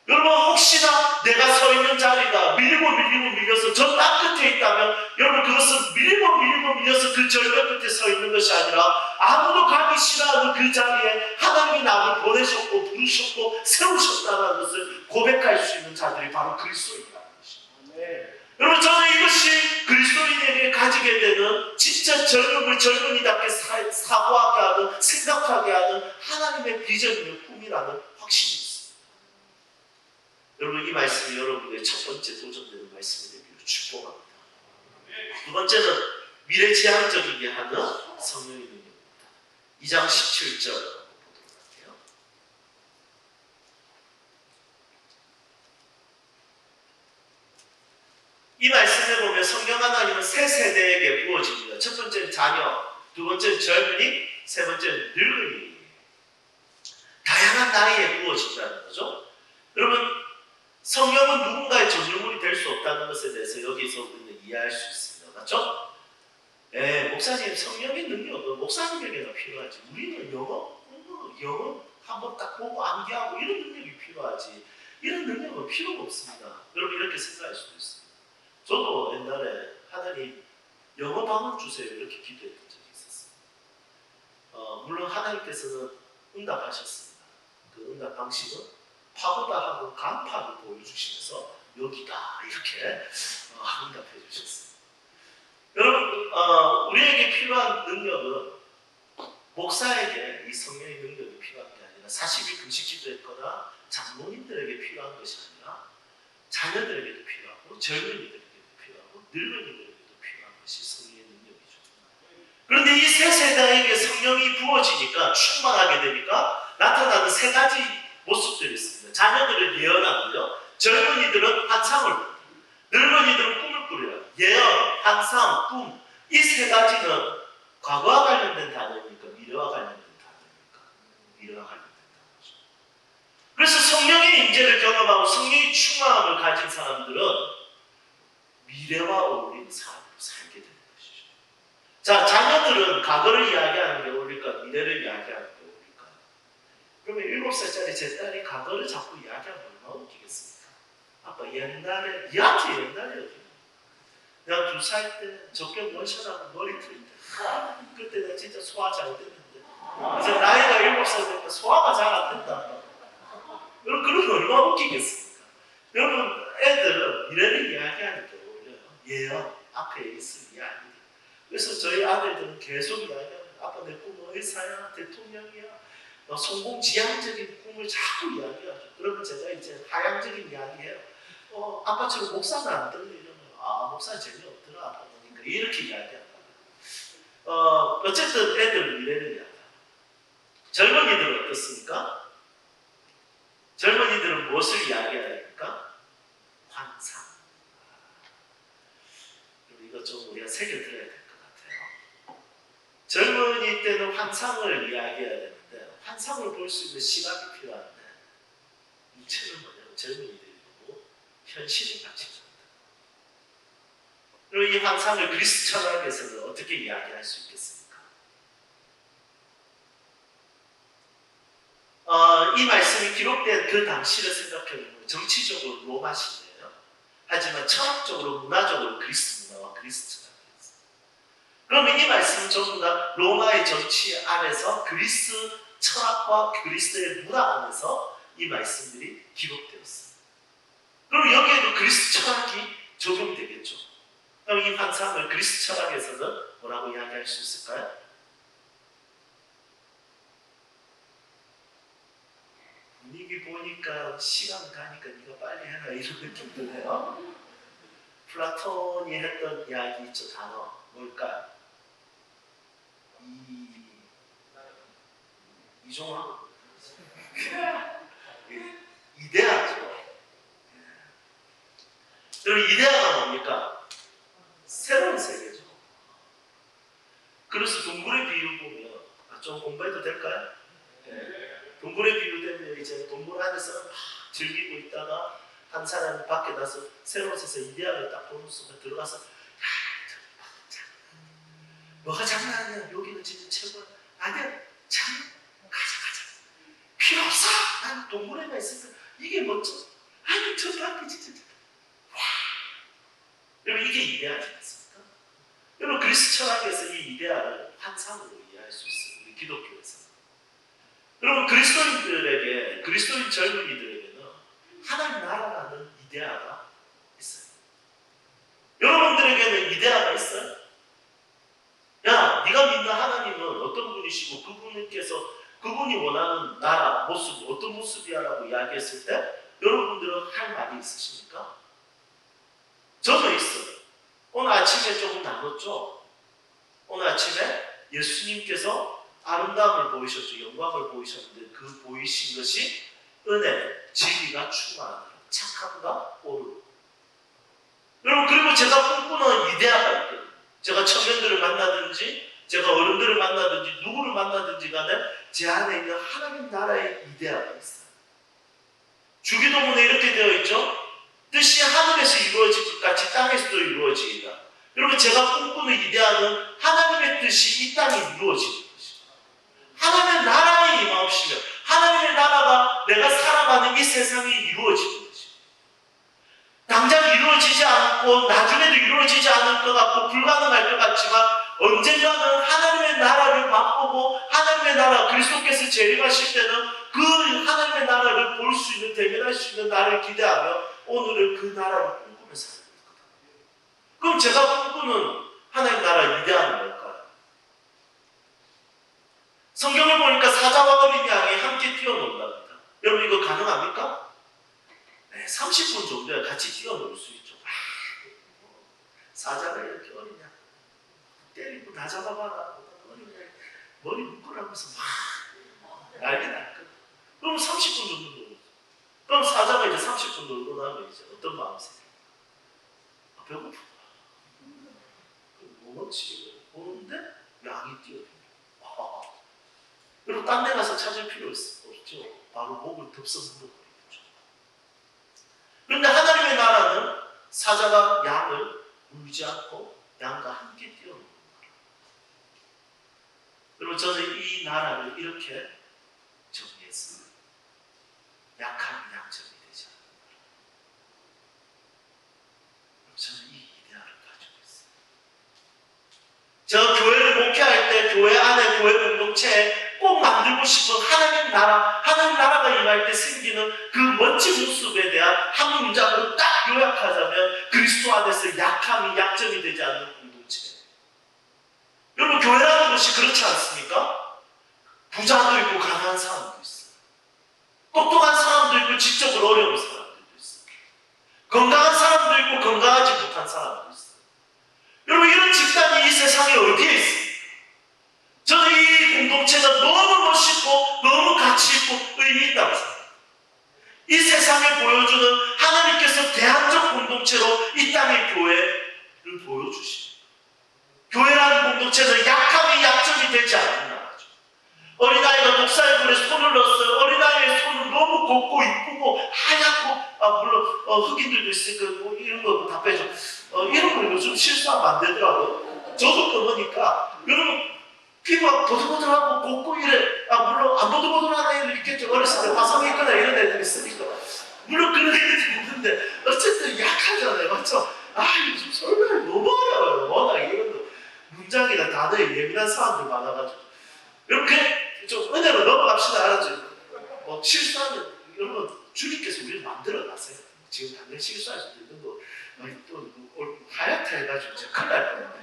여러분, 혹시나 내가 서 있는 자리가 밀려서 저 땅 끝에 있다면 여러분, 그것은 밀려서 그 절벽 끝에 서 있는 것이 아니라 아무도 가기 싫어하는 그 자리에 하나님이 나를 보내셨고 부르셨고 세우셨다는 것을 고백할 수 있는 자들이 바로 그리스도인이라는 것입니다. 여러분, 저는 이것이 그리스도인에게 가지게 되는 진짜 젊음을 젊은이답게 사고하게 하는, 생각하게 하는 하나님의 비전이며 꿈이라는 확신이 있습니다. 여러분, 이 말씀이 여러분의 첫 번째 도전되는 말씀이 되기를 축복합니다. 두 번째는 미래지향적이게 하는 성령의 능력입니다. 2장 17절 보도록 할게요. 이 말씀에 보면 성령 하나님은 세 세대에게 부어집니다. 첫 번째는 자녀, 두 번째는 젊은이, 세 번째는 늙은이. 다양한 나이에 부어진다는 거죠. 여러분, 성령은 누군가의 전유물이 될 수 없다는 것에 대해서 여기서 우리는 이해할 수 있습니다. 맞죠? 목사님, 성령의 능력은 목사님에게나 필요하지. 우리는 영어 한번 딱 보고 암기하고 이런 능력이 필요하지. 이런 능력은 필요가 없습니다. 여러분, 이렇게 생각할 수도 있습니다. 저도 옛날에 하나님 영어 방언 주세요 이렇게 기도했던 적이 있었어요. 물론 하나님께서는 응답하셨습니다. 그 응답 방식은 파고다 하고 간파를 보여주시면서 여기다 이렇게 응답해 주셨어요. 여러분, 우리에게 필요한 능력은 목사에게 이 성령의 능력이 필요한 게 아니라 40일 금식 기도했거나 장로님들에게 필요한 것이 아니라 자녀들에게도 필요하고 젊은이들에게도 필요하고 늙은이들에게도 필요한 것이 성령의 능력이죠. 그런데 이 세 세대에게 성령이 부어지니까 충만하게 되니까 나타나는 세 가지 모습들이 있습니다. 자녀들은 예언하고요. 젊은이들은 환상을 보고, 늙은이들은 꿈을 꾸려요. 예언, 환상, 꿈. 이 세 가지는 과거와 관련된 단어입니까? 미래와 관련된 단어입니까? 미래와 관련된 단어죠. 그래서 성령의 임재를 경험하고 성령의 충만함을 가진 사람들은 미래와 어울리는 삶을 살게 되는 것이죠. 자, 자녀들은 과거를 이야기하는 게 어울릴까? 미래를 이야기하는 게 어울릴까? 그러면 7살짜리 제 딸이 과거를 자꾸 이야기하면 얼마나 웃기겠습니까? 아빠 옛날에, 니한테 옛날이야. 내가 2살 때 적격 원샷하고 머리 틀 때 그때 내가 진짜 소화 잘 됐는데 이제 나이가 7살 되니까 소화가 잘 안 된다. 여러분, 그러면 얼마나 웃기겠습니까? 여러분, 애들은 미래를 이야기하니까 어울려요. 예언, 앞에 있을 이야기. 그래서 저희 아들들은 계속 이야기합니다. 아빠 내 꿈은 의사야, 대통령이야. 성공지향적인 꿈을 자꾸 이야기하죠. 그러면 제가 이제 하향적인 이야기해요. 아빠처럼 목사는 안 들려 이러면 목사 재미없더라 아빠 보니까 이렇게 이야기한다. 어쨌든 애들 미래를 이야기합니다. 젊은이들은 어떻습니까? 젊은이들은 무엇을 이야기해야 됩니까? 환상. 이거 좀 우리가 새겨들어야 될 것 같아요. 젊은이 때는 환상을 이야기해야 되는데 환상을 볼 수 있는 시각이 필요한데 문제는 뭐냐면 젊은이들이 보고 현실이 맞춰집니다. 그리고 이 환상을 그리스 철학에서는 어떻게 이야기할 수 있겠습니까? 이 말씀이 기록된 그 당시를 생각해보면 정치적으로 로마 시대예요. 하지만 철학적으로 문화적으로 그리스 문화와 그리스 철학이었어요. 그러면 이 말씀은 전부 다 로마의 정치 안에서 그리스 철학과 그리스의 문화 안에서 이 말씀들이 기록되었어요. 그럼 여기에도 그리스 철학이 적용되겠죠. 그럼 이 환상을 그리스 철학에서는 뭐라고 이야기할 수 있을까요? 분위기 보니까 시간 가니까 네가 빨리 해라 이런 느낌 드네요. 플라톤이 했던 이야기 있죠. 단어 뭘까요? 이종화? 이데아죠. 여러분, 이데아가 뭡니까? 새로운 세계죠. 그래서 동굴의 비유 보면 좀 공부해도 될까요? 동굴에 비유되면 이제 동굴 안에서 막 즐기고 있다가 한 사람이 밖에 나서 새로운 세상 이데아를 딱 보는 순간 들어가서 뭐가 장난 아니야. 여기는 진짜 최고야. 아니야. 장난. 가자. 필요 없어. 난 동굴에만 있으니까 이게 멋져. 아니 저 밖에 진짜 와. 여러분 이게 이데아지 않습니까? 여러분 그리스 철학에서 이 이데아를 환상으로 이해할 수 있어요. 우리 기독교에서. 여러분 그리스도인 젊은이들에게는 하나님 나라라는 이데아가 있어요. 여러분들에게는 이데아가 있어요? 야, 네가 믿는 하나님은 어떤 분이시고 그분이 원하는 나라, 모습, 어떤 모습이야라고 이야기했을 때 여러분들은 할 말이 있으십니까? 저는 있어요. 오늘 아침에 조금 나눴죠? 오늘 아침에 예수님께서 아름다움을 보이셨죠. 영광을 보이셨는데 그 보이신 것이 은혜, 진리가 충만하다. 착함과 오르고. 여러분 그리고 제가 꿈꾸는 이데아가 있거든요. 제가 청년들을 만나든지 제가 어른들을 만나든지 누구를 만나든지 간에 제 안에 있는 하나님 나라의 이데아가 있어요. 주기도문에 이렇게 되어 있죠. 뜻이 하늘에서 이루어질 것 같이 땅에서도 이루어지리라. 여러분 제가 꿈꾸는 이데아는 하나님의 뜻이 이 땅에 이루어지는 것입니다. 하나님의 나라에 임하옵시며 하나님의 나라가 내가 살아가는 이 세상에 이루어지는 것입니다. 당장 이루어지지 않고 나중에도 이루어지지 않을 것 같고 불가능할 것 같지만 언젠가는 하나님의 나라를 맛보고 하나님의 나라 그리스도께서 재림하실 때는 그 하나님의 나라를 볼 수 있는 대면할 수 있는 날을 기대하며 오늘은 그 나라를 꿈꾸며 살고 있거든요. 그럼 제가 꿈꾸는 하나님 나라 이데아는 뭘까요? 성경을 보니까 사자와 어린 양이 함께 뛰어논답니다. 여러분 이거 가능합니까? 네, 30분 정도에 같이 뛰어놀 수 있죠. 사자가 이렇게 어린 양 때리고 나 잡아봐라. 어린 양 머리 묶으라면서 막 난리 났거든. 그럼 30분 정도 놀고 그럼 사자가 이제 30분 놀고 나면 이제 어떤 마음이 생겨요? 배고프다. 뭐 먹지? 보는데 양이 뛰어들어. 그리고 딴 데 가서 찾을 필요 없죠. 바로 목을 덮어서 먹어버리겠죠. 그런데 하나님의 나라는 사자가 양을 울지 않고 양과 함께 뛰어노는 나라. 그리고 저는 이 나라를 이렇게 정리했습니다. 약한 양점이 되지 않는 나라. 저는 이 이데아를 가지고 있어요. 저 교회를 목회할 때 교회 안에 교회 공동체에 꼭 만들고 싶은 하나님 나라가 임할 때 생기는 그 멋진 모습에 대한 한 문장으로 딱 요약하자면 그리스도 안에서 약점이 되지 않는 공동체. 여러분 교회라는 것이 그렇지 않습니까? 부자도 있고 가난한 사람도 있어요. 똑똑한 사람도 있고 지적으로 어려운 사람들도 있어요. 건강한 사람도 있고 건강하지 못한 사람도 있어요. 여러분 이런 집단이 이 세상에 어디에 있습니까? 저는 이 공동체가 너무 멋있고 너무 가치 있고 의미 있다고 생각합니다. 이 세상에 보여주는 하나님께서 대안적 공동체로 이 땅의 교회를 보여주십니다. 교회라는 공동체는 약함이 약점이 되지 않는 나라죠. 어린아이가 독사의물에 손을 넣었어요. 어린아이의 손은 너무 곱고 이쁘고 하얗고 물론 흑인들도 있으니까 뭐 이런 거 답해줘. 이런 거 요즘 실수하면 안 되더라고요. 저도 그러니까 여러분 피부가 보들보들하고 곱고 이래. 물론 안 보들보들한 애들 있겠죠. 어렸을 때 화성이 있거나 이런 애들 있으니까. 물론 그런 애들이 있는데 어쨌든 약하잖아요. 맞죠? 요즘 설명이 너무 어려워요. 워낙 이런 거 문장이나 단어에 예민한 사람들 많아가지고. 이렇게 좀 은혜로 넘어갑시다. 알았죠? 실수하면 여러분 주님께서 우리를 만들어놨어요. 지금 당장 실수할 수도 있는 거 또 하얗다 해가지고 진짜 큰일 날 뻔했네.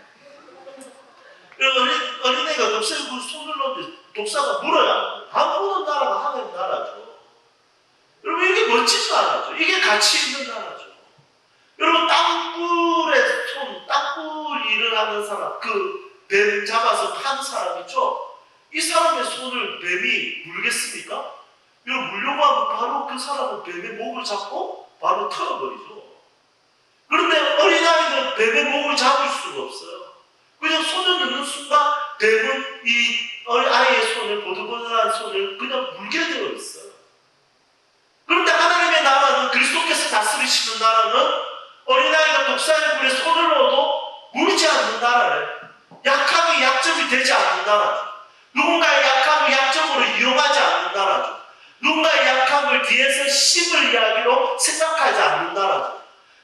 어린애가 독사에 손을 넣는데 독사가 물어야 안 무는 나라가 하나님 나라죠. 여러분 이게 멋진 나라죠. 이게 가치 있는 나라죠. 여러분 땅굴 일을 하는 사람, 그 뱀 잡아서 파는 사람 있죠? 이 사람의 손을 뱀이 물겠습니까? 여러분 물려고 하면 바로 그 사람은 뱀의 목을 잡고 바로 털어버리죠. 그런데 어린아이는 뱀의 목을 잡을 수가 없어요. 그냥 손을 넣는 순간 뱀은 이 아이의 손을, 보들보들한 손을 그냥 물게 되어 있어요. 그런데 하나님의 나라는, 그리스도께서 다스리시는 나라는 어린아이가 독사의 불에 손을 넣어도 물지 않는 나라래. 약함이 약점이 되지 않는 나라죠. 누군가의 약함을 약점으로 이용하지 않는 나라죠. 누군가의 약함을 뒤에서 씹을 이야기로 생각하지 않는 나라죠.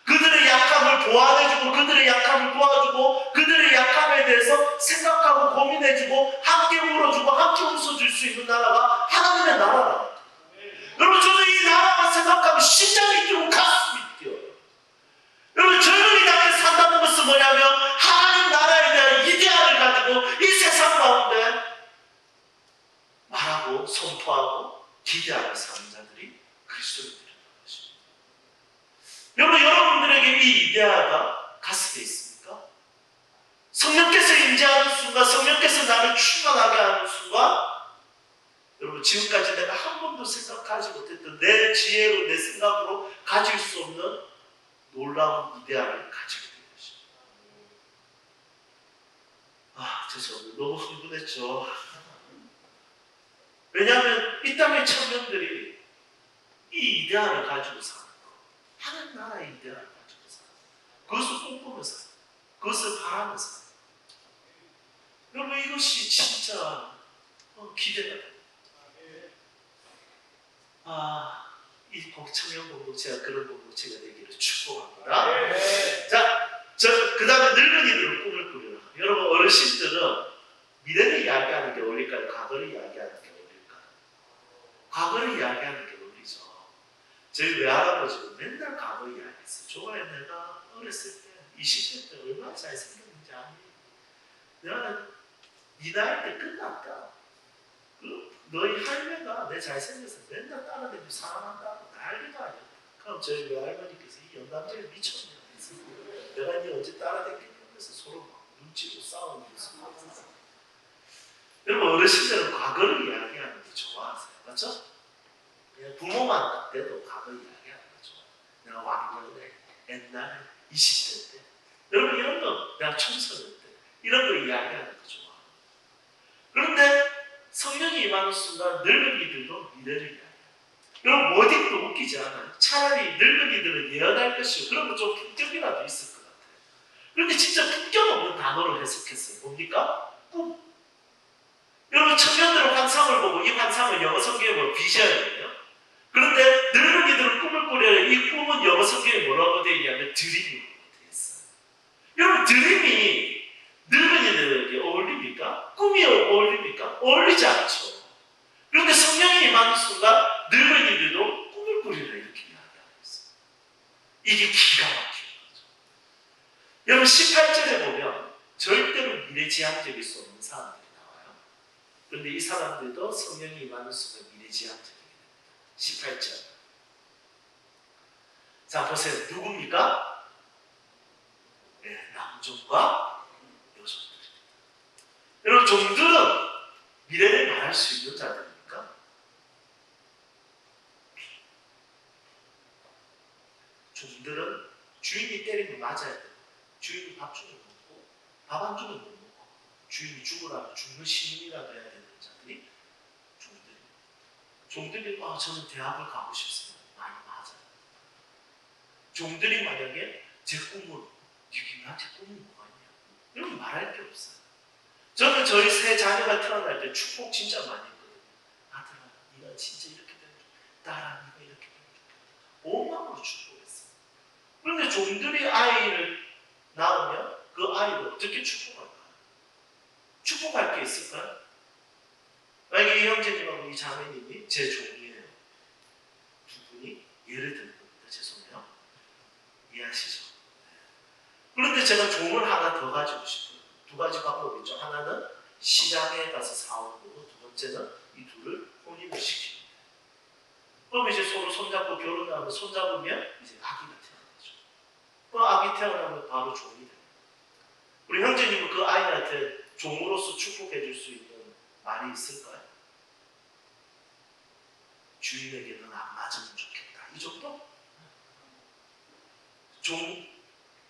그들의 약함을 보완해주고, 그들의 약함을 도와주고, 그들의 약함에 대해서 생각하고 고민해주고, 함께 울어주고 함께 웃어줄 수 있는 나라가 하나님의 나라다. 여러분, 저는 이 나라만 생각하면 심장이 뛰고 가슴이 뛰어요. 여러분, 젊은이답게 산다는 것은 뭐냐면 하나님 나라에 대한 이데알을 가지고 이 세상 가운데 말하고 선포하고 기대하는 사는 자들이 그리스도인들이라는 것입니다. 여러분, 여러분들에게 이 이데알가 가슴에 있습니까? 성령께서 임재하는 순간, 성령께서 나를 충만하게 하는 순간, 여러분, 지금까지 내가 한 번도 생각하지 못했던 내 지혜로, 내 생각으로 가질 수 없는 놀라운 이데알을 가지게 된 것입니다. 죄송합니다. 너무 흥분했죠. 왜냐하면 이 땅의 청년들이 이 이데알을 가지고 사는 거, 하나님 나라의 이데알을 가지고 사는 거, 그것을 꿈꾸면서 사는 거, 그것을 바라면서 사는 거. 여러분, 이것이 진짜 기대가 됩니다. 이 청년 공동체가 그런 공동체가 되기를 축복합니다. 자, 그 다음에 늙은이들은 꿈을 꾸려라. 여러분, 어르신들은 미래를 이야기하는 게 어울릴까요? 과거를 이야기하는 게 어울릴까요? 과거를 이야기하는 게 어울리죠. 저희 외할아버지는 맨날 과거 이야기했어요. 좋아요. 내가 어렸을 때 20대 때 얼마나 잘생겼는지 아니? 내가 네 나이 때 끝났다. 너희 할매가 내 잘생겨서 맨날 따라다니고 사랑한다고 난리가 아니야. 그럼 저희 외할머니께서 이 연남자를 미쳤냐. 내가 니 언제 따라다니면서 서로 막 눈치고 싸우는 모습 봤었어. 여러분, 어르신들은 과거를 이야기하는 게 좋아하세요. 맞죠? 그냥 부모만 때도 과거 이야기하는 거 좋아해요. 내가 왕년에, 옛날에, 20대 때. 여러분, 이런 거, 내가 청소년 때, 이런 거 이야기하는 거 좋아해요. 그런데 성령이 임하는 순간 늙은이들도 미래를 이야기해요. 여러분, 어디도 웃기지 않아요. 차라리 늙은이들은 예언할 것이고 그런 거 좀 품격이라도 있을 것 같아요. 그런데 진짜 품격 없는 단어로 해석했어요. 뭡니까? 꿈. 여러분, 청년들은 환상을 보고, 이 환상은 영어 성경에 뭐 비전이에요. 그런데 늙은이들은 꿈을 꾸려요. 이 꿈은 영어 성경에 뭐라고 되어 있냐면 드림이라고 되어 있어요. 여러분, 드림이 늙은이들에게 어울립니까? 꿈이 어울립니까? 어울리지 않죠. 그런데 성령이 임하는 순간 늙은이들도 꿈을 꾸리라 이렇게 이야기하고 있어요. 이게 기가 막힌 거죠. 여러분, 18절에 보면 절대로 미래지향적일 수 없는 사람들이 나와요. 그런데 이 사람들도 성령이 임하는 순간 미래지향적이게 됩니다. 18절. 자, 보세요. 누굽니까? 네, 남종과 여종들입니다. 여러분, 종들은 미래를 말할 수 있는 자들입니까? 종들은 주인이 때리면 맞아야 돼요. 주인이 밥 주면 먹고, 밥 안 주면 못 먹고, 주인이 죽으라고 죽는 시민이라도 해야 되는 자들이 종들입니다. 종들이 저는 대학을 가고 싶습니다. 많이 맞아요. 종들이 만약에 제 꿈을, 나한테 꿈이 뭐가 있냐? 이런 말할 게 없어요. 저는 저희 세 자녀가 태어날 때 축복 진짜 많이 했거든요. 아들아, 네가 진짜 이렇게 되면 좋겠다. 딸아, 네가 이렇게 되면 좋겠다. 온 마음으로 축복했어요. 그런데 종들이 아이를 낳으면 그 아이를 어떻게 축복할까요? 축복할 게 있을까요? 만약에 이 형제님하고 이 자매님이 제 종이에요. 두 분이 예를 드는 겁니다. 죄송해요. 이해하시죠? 그런데 제가 종을 하나 더 가지고 싶어요. 두 가지 방법이 있죠. 하나는 시장에 가서 사오는 거고, 두 번째는 이 둘을 혼인을 시키는 거예요. 그럼 이제 서로 손잡고 결혼하면, 손잡으면 이제 아기가 태어나죠. 그 아기 태어나면 바로 종이 됩니다. 우리 형제님은 그 아이한테 종으로서 축복해 줄 수 있는 말이 있을까요? 주인에게는 안 맞으면 좋겠다. 이 정도?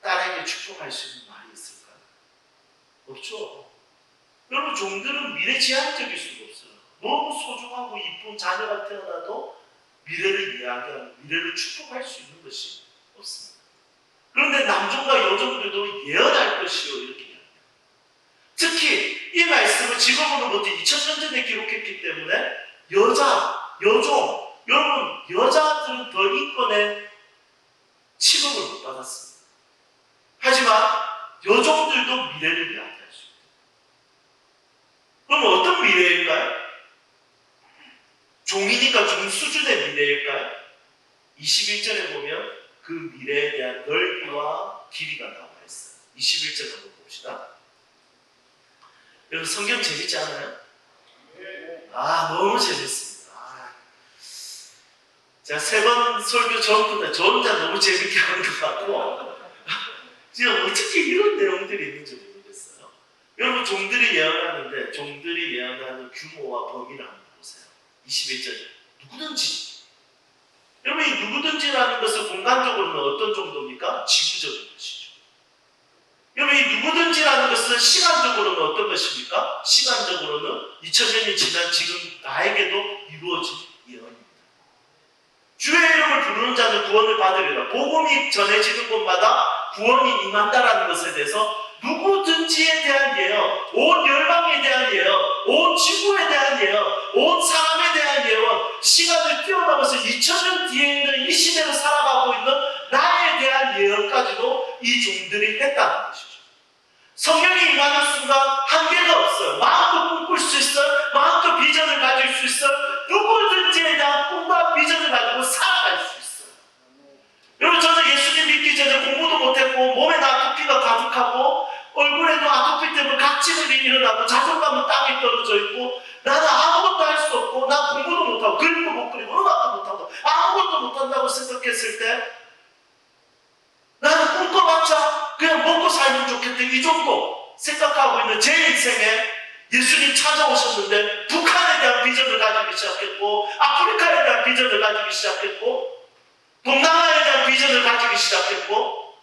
딸에게 축복할 수 있는 말이 있을까요? 없죠. 여러분, 종들은 미래 지향적일 수가 없어요. 너무 소중하고 이쁜 자녀가 태어나도 미래를 이야기하고 미래를 축복할 수 있는 것이 없습니다. 그런데 남종과 여종들도 예언할 것이요 이렇게 이야기합니다. 특히 이 말씀을 지금으로부터 2000년 전에 기록했기 때문에 여자, 여종, 여러분 여자들은 더 인권의 취급을 못 받았습니다. 하지만 여종들도 미래를 이야기할 수 있습니다. 그럼 어떤 미래일까요? 종이니까 종 수준의 미래일까요? 21절에 보면 그 미래에 대한 넓이와 길이가 나와 있어요. 21절 한번 봅시다. 여러분 성경 재밌지 않아요? 너무 재밌습니다. 제가 3번 설교 전부터 저 혼자 너무 재밌게 하는 것 같고 진짜 어떻게 이런 내용들이 있는지 모르겠어요. 여러분 종들이 예언하는데 종들이 예언하는 규모와 범위를 한번 보세요. 21절 누구든지 여러분 이 누구든지라는 것은 공간적으로는 어떤 정도입니까? 지구적인 것이죠. 여러분 이 누구든지라는 것은 시간적으로는 어떤 것입니까? 시간적으로는 2000년이 지난 지금 나에게도 이루어진 예언입니다. 주의 이름을 부르는 자는 구원을 받으리라. 복음이 전해지는 곳마다 구원이 임한다라는 것에 대해서 누구든지에 대한 예언, 온 열방에 대한 예언, 온 지구에 대한 예언, 온 사람에 대한 예언, 시간을 뛰어넘어서 2000년 뒤에 있는 이 시대를 살아가고 있는 나에 대한 예언까지도 이 종들이 했다는 것이죠. 성령이 임하는 순간 한계가 없어요. 마음껏 꿈꿀 수 있어요. 마음껏 비전을 가질 수 있어요. 누구든지에 대한 꿈과 비전을 가지고 살아갈 수 있어요. 여러분 저는 예수님 믿기 전에 공부도 못했고 몸에 아토피가 가득하고 얼굴에도 아토피 때문에 각질이 일어나고 자존감은 땅에 떨어져 있고 나는 아무것도 할 수 없고 나 공부도 못하고 그림도 못 그리고 음악도 못하고 아무것도 못한다고 생각했을 때 나는 꿈꿔봤자 그냥 먹고 살면 좋겠다 이 정도 생각하고 있는 제 인생에 예수님 찾아오셨는데 북한에 대한 비전을 가지기 시작했고 아프리카에 대한 비전을 가지기 시작했고 동남아에 대한 비전을 가지기 시작했고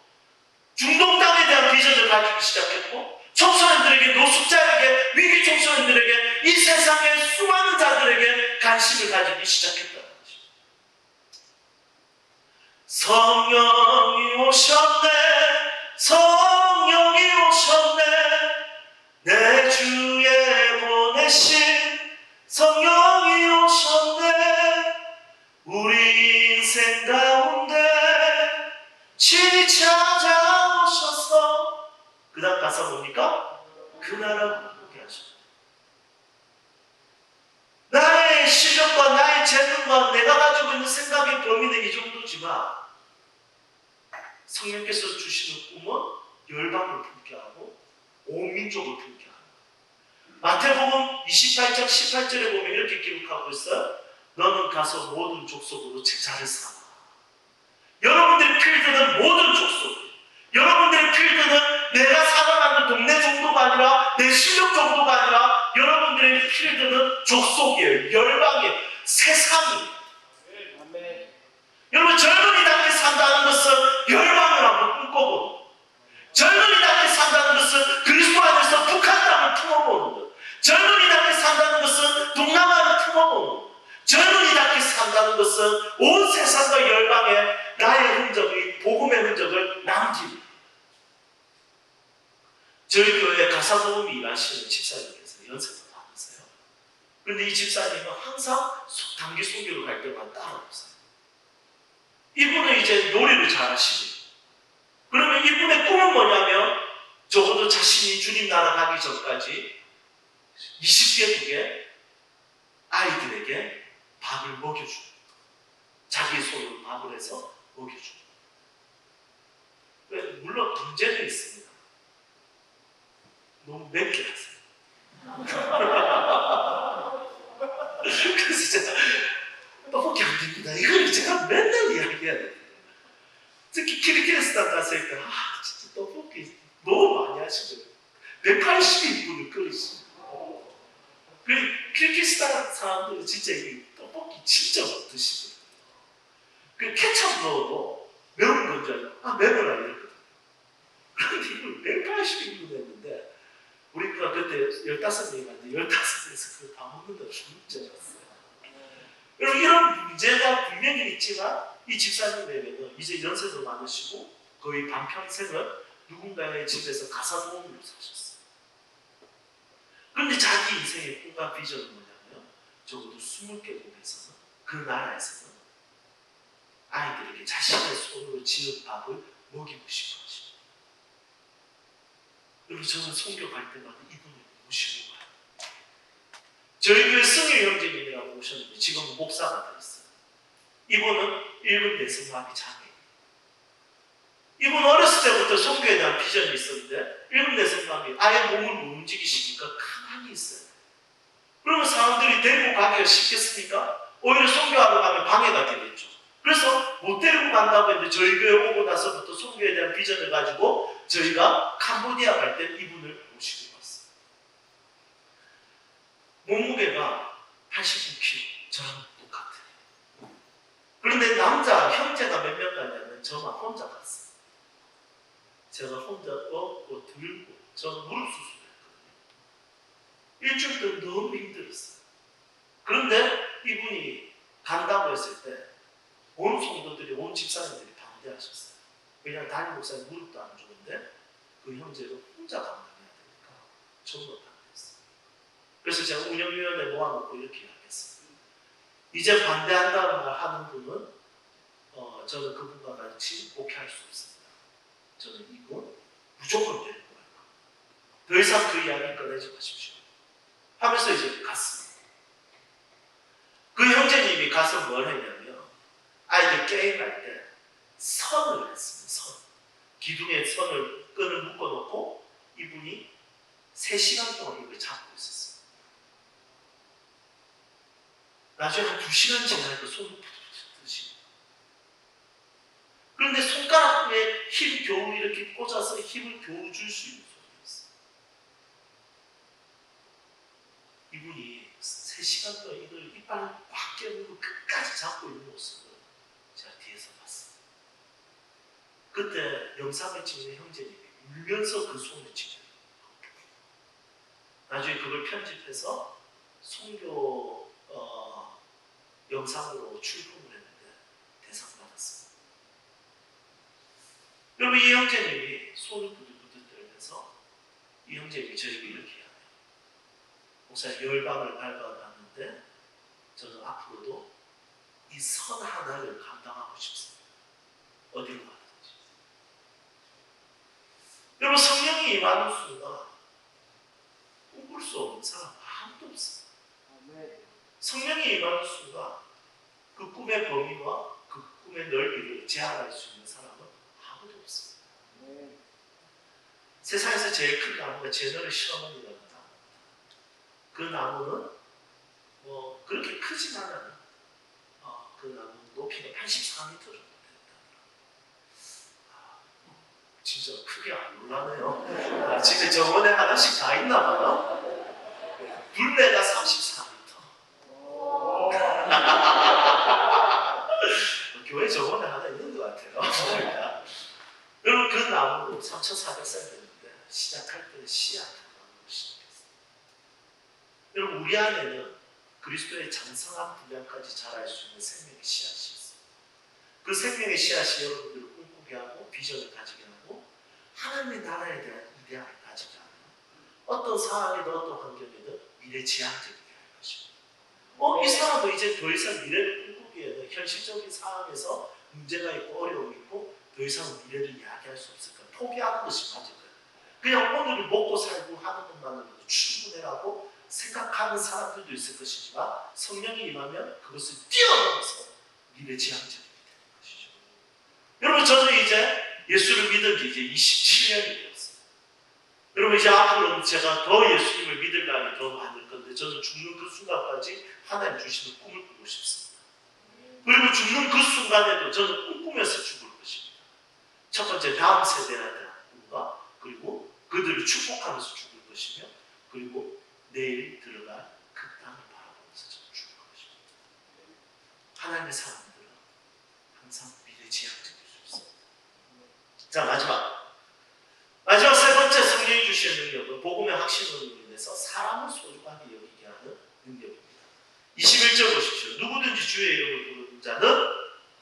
중동 땅에 대한 비전을 가지기 시작했고 청소년들에게 노숙자에게 위기 청소년들에게 이 세상의 수많은 자들에게 관심을 가지기 시작했다는 것입니다. 성령이 오셨네 성령이 오셨네 내 주에 보내신 성령이 오셨네 우리 인생 가운데 친히 찾아오셔서 그 다음 가사 뭡니까? 그 나라 보게 하셨다. 나의 실력과 나의 재능과 내가 가지고 있는 생각의 범위는 이 정도지만 성령께서 주시는 꿈은 열방을 품게 하고 온 민족을 품게 하고 마태복음 28장 18절에 보면 이렇게 기록하고 있어요. 너는 가서 모든 족속으로 제자를 삼아. 여러분들의 필드는 모든 족속. 여러분들의 필드는 내가 살아가는 동네 정도가 아니라 내 실력 정도가 아니라 여러분들의 필드는 족속이에요. 열방이에요. 세상이에요. 여러분 젊은이답게 산다는 것은 열방을 한번 꿈꿔보는 것. 젊은이답게 산다는 것은 그리스도 안에서 북한 땅을 품어보는 것. 젊은이답게 산다는 것은 동남아를 품어보는 것. 젊은이답게 산다는 것은 온 세상과 열방에 나의 흔적이 복음의 흔적을 남깁니다. 저희 교회에 가사도우미 일하시는 집사님께서 연세가 많으세요. 그런데 이 집사님은 항상 단기 선교를 갈 때마다 따라오세요. 이분은 이제 노래를 잘하시고 그러면 이분의 꿈은 뭐냐면 적어도 자신이 주님 나라 가기 전까지 20개 국의 아이들에게 밥을 먹여주고 자기 손으로 밥을 해서 먹여주고 물론 문제는 있습니다. 너무 맵게 하세요. 그래서 제가 떡볶이 안 됩니다. 이걸 제가 맨날 이야기해야 돼요. 특히 키르기스탄 갔을 때 진짜 떡볶이 너무 많이 하시거든요. 180인분을 끓이시고 그 키르기스탄 사람들은 진짜 이 떡볶이 진짜 못 드시거든요. 그 케첩 넣어도 매운 건 줄 알고 매워라 이랬거든요. 그런데 이걸 180인분 했는데 우리가 여러분 그때 15명이 왔는데 15명에서 그거 다 먹는다고 문제였어요. 여러분 이런 문제가 분명히 있지만 이 집사님에게는 이제 연세도 많으시고 거의 반평생을 누군가의 집에서 가사도우미로 사셨어요. 그런데 자기 인생의 꿈과 비전은 뭐냐면 적어도 20개국에서는 그 나라에서는 아이들에게 자신의 손으로 지은 밥을 먹이고 싶어 하십니다. 여러분 저는 선교 갈 때마다 이분을 모시고 가요. 저희 교회 승일 형제님이라고 오셨는데 지금 목사가 돼 있어요. 이분은 일본 내성마비 장애인. 이분 어렸을 때부터 선교에 대한 비전이 있었는데 일본 내성마비 아예 몸을 못 움직이시니까 가만히 있어요. 그러면 사람들이 데리고 가기가 쉽겠습니까? 오히려 선교하러 가면 방해가 되겠죠. 그래서 못 데리고 간다고 했는데 저희 교회 오고 나서부터 선교에 대한 비전을 가지고 저희가 캄보디아 갈 때 이분을 모시고 왔어요. 몸무게가 89kg, 저랑 똑같아요. 그런데 남자, 형제가 몇 명 가냐면 저만 혼자 갔어요. 제가 혼자 업고 들고 저는 무릎 수술했거든요. 일주일 동안 너무 힘들었어요. 그런데 이분이 간다고 했을 때 온 성도들이, 온 집사님들이 반대하셨어요. 왜냐하면 담임 목사님 무릎도 안 좋은데 그 형제가 혼자 감당해야 되니까 전부 반대했어요. 그래서 제가 운영위원회 모아놓고 이렇게 이야기했어요. 이제 반대한다는 말 하는 분은 저는 그분과 같이 목회할 수 없습니다. 저는 이건 무조건 데리고 갈 거예요. 더 이상 그 이야기 꺼내지 마십시오. 하면서 이제 갔습니다. 그 형제님이 가서 뭘 했냐면 아이들 게임할 때 선을 했습니다. 선. 기둥에 선을 끈을 묶어놓고 이분이 3시간 동안 이걸 잡고 있었어요. 나중에 한 2시간 지나니까 손을 푸드푸드 드시고 그런데 손가락에 힘 겨우 이렇게 꽂아서 힘을 겨우 줄 수 있는 손이었어요. 이분이 3시간 동안 이걸 이빨을 꽉 깨물고 끝까지 잡고 있는 모습을 제가 뒤에서 봤어요. 그때 영상을 찍는 형제님이 울면서 그 손을 찍어요. 나중에 그걸 편집해서 선교 영상으로 출품을 했는데 대상 받았습니다. 여러분 이 형제님이 손을 부들부들 떨면서 이 형제님이 저에게 이렇게 해요. 목사님 열방을 밟아갔는데 저는 앞으로도 이 선 하나를 감당하고 싶습니다. 어디로 가든지. 여러분 성령이 임하는 순간 꿈꿀 수 없는 사람 아무도 없습니다. 성령이 임하는 순간 그 꿈의 범위와 그 꿈의 넓이를 제한할 수 있는 사람은 아무도 없습니다. 세상에서 제일 큰 나무가 제너럴 셔먼이라는 나무입니다. 그 나무는 뭐 그렇게 크진 않아요. 그 나무 높이가 84m 정도 된다. 진짜 크게 안 놀라네요. 집에 정원에 하나씩 다 있나 봐요. 둘레가 34m. 교회 정원에 하나 있는 것 같아요. 여러분 그 나무도 3,400살 됐는데 시작할 때는 씨앗으로 나무를 시작했어요. 여러분 우리 안에는 그리스도의 장성한 분량까지 자랄 수 있는 생명의 씨앗이 있어요. 그 생명의 씨앗이 여러분들을 꿈꾸게 하고 비전을 가지게 하고 하나님의 나라에 대한 이데아를 가지게 하고 어떤 상황이든 어떤 환경이든 미래지향적이게 할 것입니다. 이 사람도 이제 더 이상 미래를 꿈꾸기에는 현실적인 상황에서 문제가 있고 어려움이 있고 더 이상 미래를 이야기할 수 없으니까 포기하는 것이 맞을 거예요. 그냥 오늘을 먹고 살고 하는 것만으로도 충분해라고 생각하는 사람들도 있을 것이지만 성령이 임하면 그것을 뛰어넘어서 미래지향적이 되는 것이죠. 여러분 저는 이제 예수를 믿은 지 이제 27년이 되었어요. 여러분 이제 앞으로는 제가 더 예수님을 믿을 날이 더 많을 건데 저는 죽는 그 순간까지 하나님 주시는 꿈을 꾸고 싶습니다. 그리고 죽는 그 순간에도 저는 꿈꾸면서 죽을 것입니다. 첫 번째 다음 세대에 대한 꿈과 그리고 그들을 축복하면서 죽을 것이며 그리고 내일 들어갈 그 땅을 바라보면서 저는 죽을 것입니다. 하나님의 사람들은 항상 미래지향적일 수 있습니다. 자 마지막 세 번째 성령이 주시는 능력은 복음의 확신으로 인해서 사람을 소중하게 여기게 하는 능력입니다. 21절 보십시오. 누구든지 주의 이름을 부르는 자는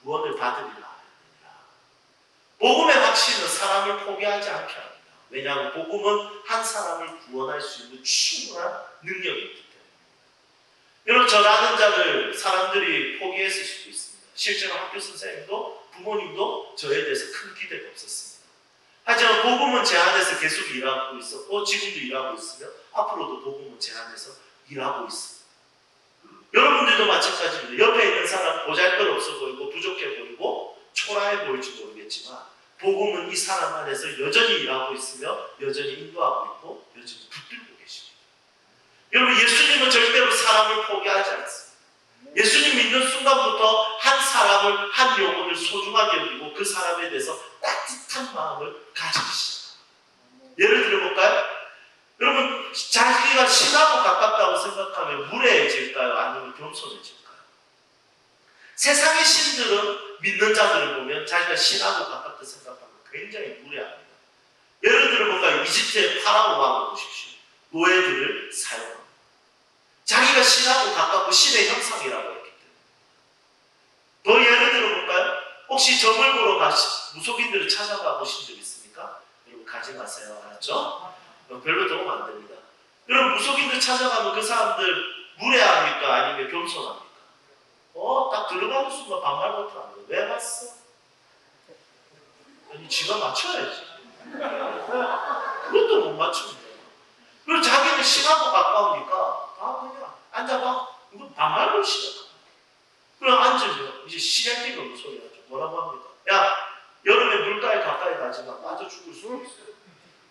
구원을 받으리라 하느니라. 복음의 확신은 사람을 포기하지 않게 합니다. 왜냐하면 복음은 한 사람을 구원할 수 있는 충분한 능력이기 때문입니다. 여러분, 저라는 자를 사람들이 포기했을 수도 있습니다. 실제로 학교 선생님도 부모님도 저에 대해서 큰 기대가 없었습니다. 하지만 복음은 제 안에서 계속 일하고 있었고 지금도 일하고 있으며 앞으로도 복음은 제 안에서 일하고 있습니다. 여러분들도 마찬가지입니다. 옆에 있는 사람 보잘것없어 보이고 부족해 보이고 초라해 보일지 모르겠지만 복음은 이 사람 안에서 여전히 일하고 있으며 여전히 인도하고 있고 여전히 붙들고 계십니다. 여러분, 예수님은 절대로 사람을 포기하지 않습니다. 예수님 믿는 순간부터 한 사람을, 한 영혼을 소중하게 여기고 그 사람에 대해서 따뜻한 마음을 가지기 시작합니다. 예를 들어볼까요? 여러분, 자기가 신하고 가깝다고 생각하면 무례해질까요? 아니면 겸손해질까요? 세상의 신들은 믿는 자들을 보면 자기가 신하고 가깝다 생각하면 굉장히 무례합니다. 예를 들어볼까요? 이집트의 파라오 왕을 보십시오. 노예들을 사용합니다. 자기가 신하고 가깝고 신의 형상이라고 했기 때문에. 더 예를 들어볼까요? 혹시 점을 보러 무속인들을 찾아가 보신 적 있습니까? 여러분, 가지 마세요. 알았죠? 별로 도움 안 됩니다. 여러분, 무속인들 찾아가면 그 사람들 무례합니까? 아니면 겸손합니까? 딱 들어가는 순간 반말부터 안 돼. 왜 왔어? 아니, 지가 맞춰야지. 그것도 못 맞춥니다. 그리고 자기는 신하고 가까우니까 그냥 앉아봐. 이거 반말로 시작합니다. 그럼 앉으면 이제 시작되가 없는 소리 하죠. 뭐라고 합니까? 야, 여름에 물가에 가까이 가지만 빠져 죽을 수 있어요.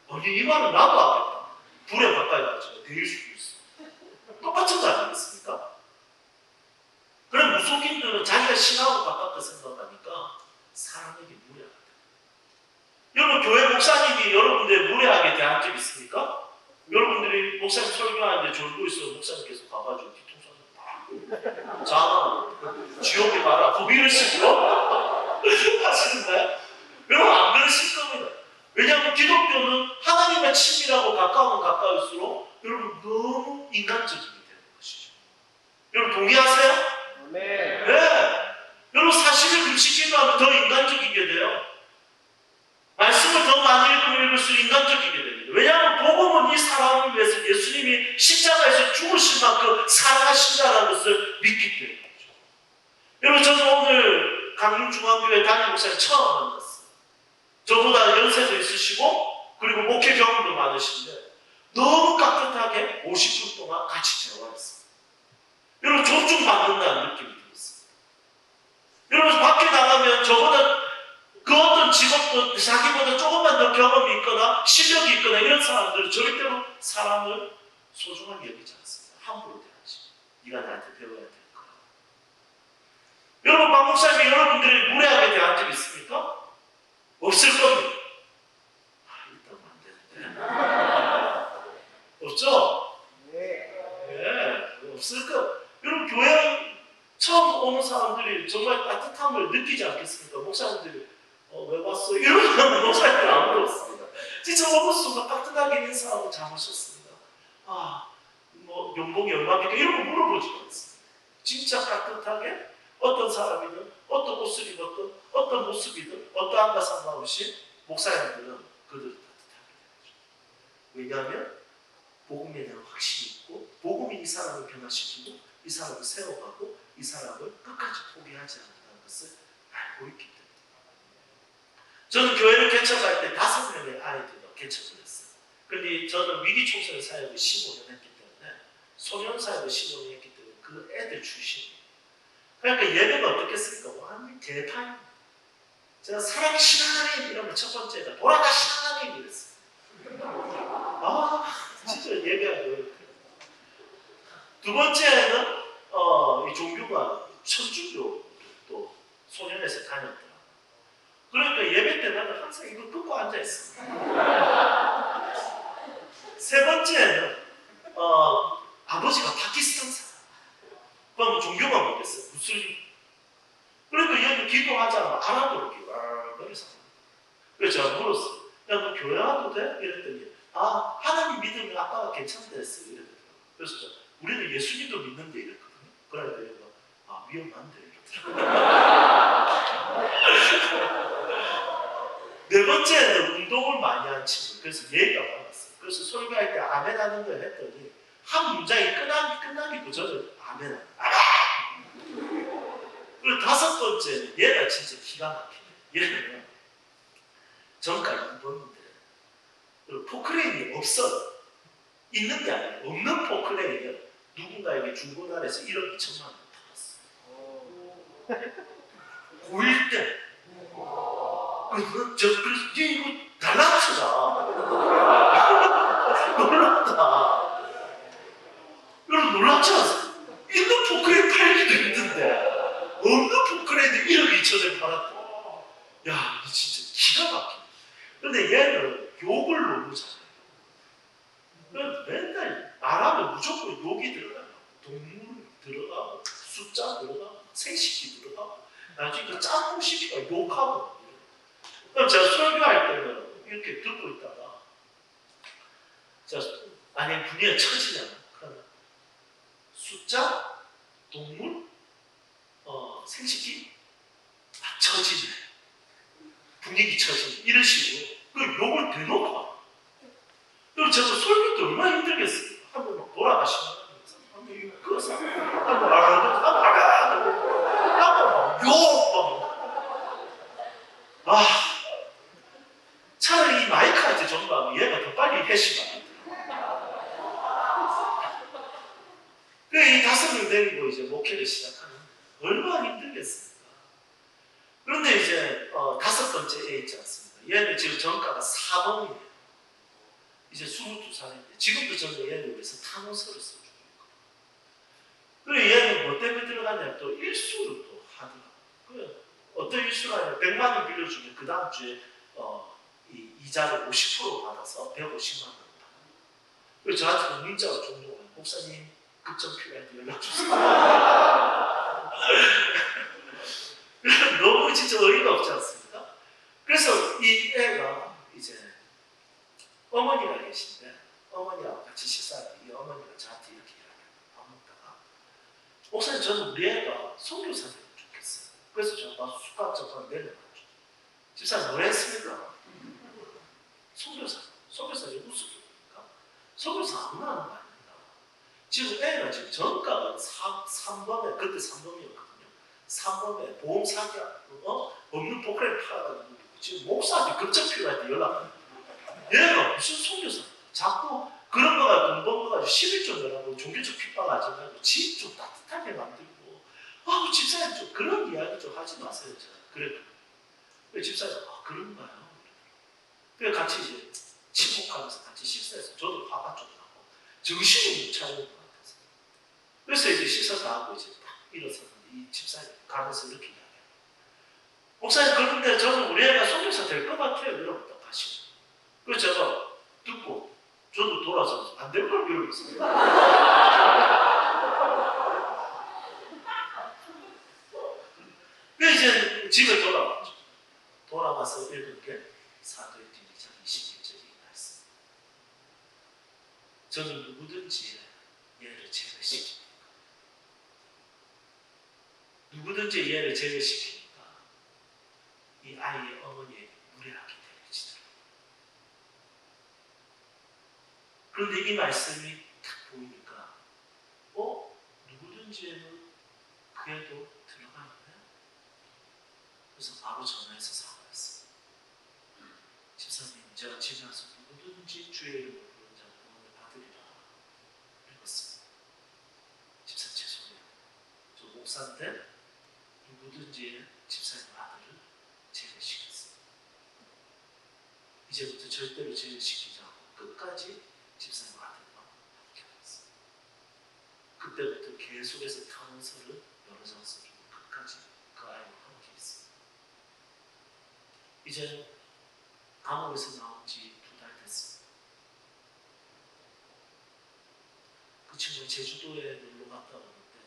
아니, 이 말은 나도 하겠다. 불에 가까이 가지만 데일 수도 있어. 똑같은 거 아니겠습니까? 그럼 무속인들은 자기가 신하고 가깝다 생각하니까 사람에게 무례하다. 여러분, 교회 목사님이 여러분들 무례하게 대한 적 있습니까? 여러분들이 목사님 설교하는데 졸고 있으면 목사님께서 가가지고 뒤통수를 팍 자나 지옥에 가라 뭐 이런 식으로 하시는가요? 여러분, 안 그러실 겁니다. 왜냐하면 기독교는 하나님의 친밀하고 가까우면 가까울수록 여러분 너무 인간적이게 되는 것이죠. 여러분, 동의하세요? 네. 네. 여러분, 사실을 금식기도 하면 더 인간적이게 돼요. 말씀을 더 많이 읽으면 읽을수록 인간적이게 됩니다. 왜냐하면 복음은 이 사람을 위해서 예수님이 십자가에서 죽으신 만큼 살아가신다는 것을 믿기 때문이죠. 여러분, 저는 오늘 강릉중앙교회 담임 목사님 처음 만났어요. 저보다 연세도 있으시고 그리고 목회 경험도 많으신데 너무 깍듯하게 50분 동안 같이 대화했습니다. 여러분, 존중받는다는 느낌이 들었습니다. 여러분, 밖에 나가면 저보다 그 어떤 직업도 자기보다 조금만 더 경험이 있거나 실력이 있거나 이런 사람들은 절대로 사람을 소중하게 여기지 않습니다. 함부로 대하지. 네가 나한테 배워야 될 거야. 여러분, 박 목사님이 여러분들이 무례하게 대한 적 있습니까? 없을 겁니다. 일단 안 되는데. 없죠? 네, 없을 거. 여러분, 교회 처음 오는 사람들이 정말 따뜻함을 느끼지 않겠습니까? 목사님들이 왜 왔어? 이러면 목사님들 아무도 없습니다. 진짜 오는 순간 따뜻하게 인사하고 잘 오셨습니다. 뭐 연봉이 얼마입니까? 이런 거 물어보지 않습니다. 진짜 따뜻하게 어떤 사람이든 어떤 옷을 입었든 어떤 모습이든 어떠한가 상관없이 목사님들은 그들을 따뜻하게 해야죠. 왜냐하면 복음에 대한 확신이 있고 복음이 이 사람을 변화시키고 이 사람을 세워가고 이 사람을 끝까지 포기하지 않는다는 것을 알고 있기 때문에. 저는 교회를 개척할 때 5명의 아이들로 개척을 했어요. 그런데 저는 위기청소년 사역을 15년 했기 때문에 소년 사역을 15년 했기 때문에 그 애들 출신이에요. 그러니까 예배가 어떻겠습니까? 완전 대파입니다. 제가 사랑이 신하나님 이러면 첫 번째가 돌아가신 하나님 이랬어요. 진짜 예배하고 이렇게. 두 번째는 이 종교가 천주교 또 소년에서 다녔더라고요. 그러니까 예배 때 나는 항상 이거 듣고 앉아있어. 세 번째는 아버지가 파키스탄 사람. 그럼 종교가 뭐겠어요? 무슬림. 그러니까 얘는 기도하잖아. 아랍어로 기도. 그래서 제가 물었어요. 야, 너 교회 와도 돼? 이랬더니 아, 하나님 믿으면 아빠가 괜찮다 했어요. 이랬거든요. 그래서 우리는 예수님도 믿는데 이랬거든요. 그러니까 얘가 아, 위험한데 이러더라고요. 네 번째는 운동을 많이 한 친구. 그래서 얘가 많았어요. 그래서 설교할 때 아멘 하는 걸 했더니 한 문장이 끝나기도 전에 아멘 하는 그리고 다섯 번째는 얘가 진짜 기가 막히네. 얘는 전까 입었는데 포크레인이 없어요. 있는 게 아니에요. 없는 포크레인을 누군가에게 중고나라에서 1억 2천만 원 팔았어요. 고1 때. 그래서 얘 이거 달라치자. 놀랍다. 여러분 놀랍지 않습니까? 있는 포크레인 팔기도 힘든데 없는 포크레인을 1억 2천에 팔았다. 야, 이 진짜 기가 막히네. 근데 얘는 욕을 너무 잘해요. 맨날 말하면 무조건 욕이 들어가요. 동물 들어가고 숫자 들어가고 생식기 들어가고 나중에 그 짬뽕 시키고 욕하고. 그럼 제가 설교할 때는 이렇게 듣고 있다가 아니 분위기가 처지잖아. 그러면 숫자, 동물, 생식기 처지네. 분위기 처지네. 이런 식으로 그 욕을 대놓고 와. 그럼 제가 설교 때 얼마나 힘들겠어요. 한번 막 돌아가시면 한번 이거 끄어서 한번 차라리 이 마이크한테 전부하면 얘가 더 빨리 회심하겠다. 이 5명 데리고 이제 목회를 시작하는 얼마나 힘들겠습니까? 그런데 이제 5번째 애 있지 않습니까? 얘는 지금 전과가 4번이에요. 이제 22살인데 지금도 저는 얘를 위해서 탄원서를 써주고 있거든요. 그리고 얘는 뭐 때문에 들어가냐면 또 일수를 또 하더라고요. 어떤 일수가 아니라 100만 원 빌려주면 그 다음 주에 이 이자를 50% 받아서 150만 원 받아요. 그래서 저한테 문자가 종종 와요. 목사님 급정 필요할 때 연락 주세요. 너무 진짜 어이가 없지 않습니까? 그래서 이 애가 이제 어머니가 계신데 어머니하고 같이 식사하는데 이 어머니가 저한테 이렇게 이야기해요. 밥 먹다가 목사님 저는 우리 애가 선교사 되면 좋겠어요. 그래서 제가 숟가락 접어 내려가지고 집사님 뭐 했습니까? 선교사지 무슨 소리입니까? 선교사 아무나 하는 거 아닙니다. 지금 애가 지금 전가가 3번에 그때 3번이었거든요. 3번에 보험 사기 없는 포크레인 팔아가지고 지금 목사한테 급적 필요할 때 연락해요. 얘가 무슨 선교사? 자꾸 그런 거 가지고 돈 번 거 가지고 11조 내라고 종교적 핍박하지 말고 집 좀 따뜻하게 만들고 집사님 좀 그런 이야기 좀 하지 마세요. 그랬거든요. 집사님 그런가요? 그래서 같이 이제 친목하면서 같이 식사해서 저도 화가 좀 나고 정신을 못 차리는 것 같아서 그래서 이제 식사 다 하고 이제 딱 일어섰는데 이 집사님 가면서 이렇게 이야기해요. 목사님 그런데 저는 우리 애가 선교사 될 것 같아요. 이러고 딱 가시고 그래서 제가 듣고 저도 돌아서서 안 될 걸 이러고 있어요. 그래서 이제 집에 돌아왔죠. 돌아와서 읽은 게 사도행전 2장 21절의 말씀. 저는 누구든지 얘를 제외시킵니다. 누구든지 얘를 제외시키니까 이 아이의 어머니에게 무례하게 되어지더라고요. 그런데 이 말씀이 딱 보이니까 누구든지에는 그에도 들어가는데 그래서 바로 전화해서 사과했어요. 집사님 제가 집에 와서 누구든지 주의 이름을 부르는 자는 구원을 받으리라 읽었어요. 집사님 죄송해요. 저 목사인데 누구든지 집사님 아들을 제외시켰어요. 이제부터 절대로 제외시키지 않고 끝까지 집사님 아들과 함께 하겠어요. 그때부터 계속해서 탄원서를 여러 장 써주고 끝까지 그 아이와 함께 했어요. 이제 감옥에서 나온 지 2달 됐습니다. 그 친구가 제주도에 놀러 갔다 왔는데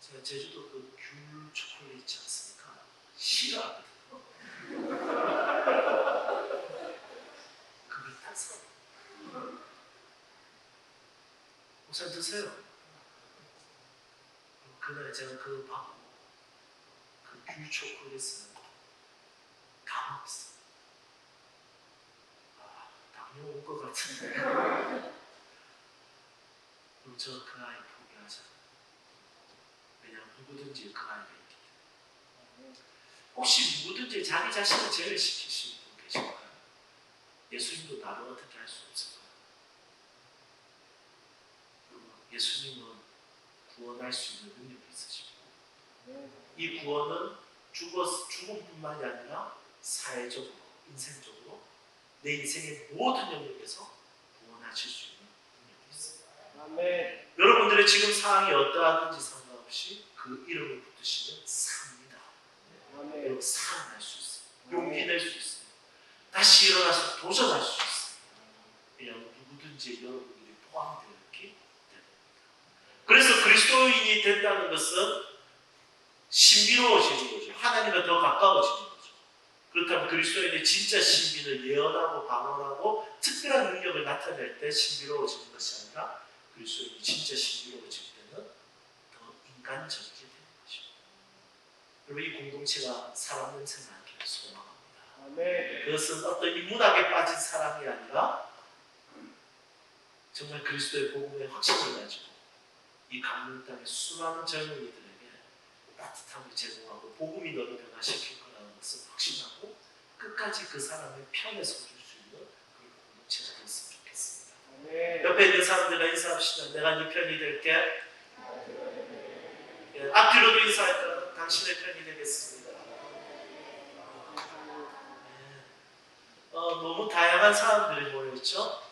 제가 제주도 그 귤 초콜릿 있지 않습니까? 싫어하거든요. 잘 드세요. 그날 제가 그 귤 초콜릿을 다 먹었어요. 당뇨 온 것 같은데. 그럼 저 그 아이 포기하자. 왜냐하면 누구든지 그 아이가 있기 때문에. 혹시 누구든지 자기 자신을 제외시키시는 분 계실까요? 예수님도 나를 어떻게 할 수 없을까요? 예수님은 구원할 수 있는 능력이 있으시고 이 구원은 죽음뿐만이 아니라 사회적으로, 인생적으로 내 인생의 모든 영역에서 구원하실 수 있는 능력이 있습니다. 아멘. 여러분들의 지금 상황이 어떠하든지 상관없이 그 이름을 붙드시면 삽니다. 아멘. 여러분 살아날 수 있어요. 용기 낼 수 있어요. 다시 일어나서 도전할 수 있어요. 왜냐하면 누구든지 여러분들이 포함되어 있기 때문입니다. 그래서 그리스도인이 된다는 것은 신비로워지는 거죠. 하나님과 더 가까워지는 거죠. 그렇다면 그리스도인의 진짜 신비는 예언하고 방언하고 특별한 능력을 나타낼 때 신비로워지는 것이 아니라 그리스도인이 진짜 신비로워질 때는 더 인간적이게 되는 것입니다. 여러분 이 공동체가 사람 냄새 나기를 소망합니다. 아멘. 그것은 어떤 인문학에 빠진 사람이 아니라 정말 그리스도의 복음의 확신을 가지고 이 강릉 땅의 수많은 젊은이들에게 따뜻함을 제공하고 복음이 너를 변화시킬 거라는 것을 확신하고 끝까지 그 사람의 편에 서줄 수 있는 그런 공동체가 되었으면 좋겠습니다. 아멘. 옆에 있는 사람들과 인사합시다. 내가 네 편이 될게. 예, 앞뒤로도 인사할 거라 당신의 편이 되겠습니다. 예, 너무 다양한 사람들이 모여있죠.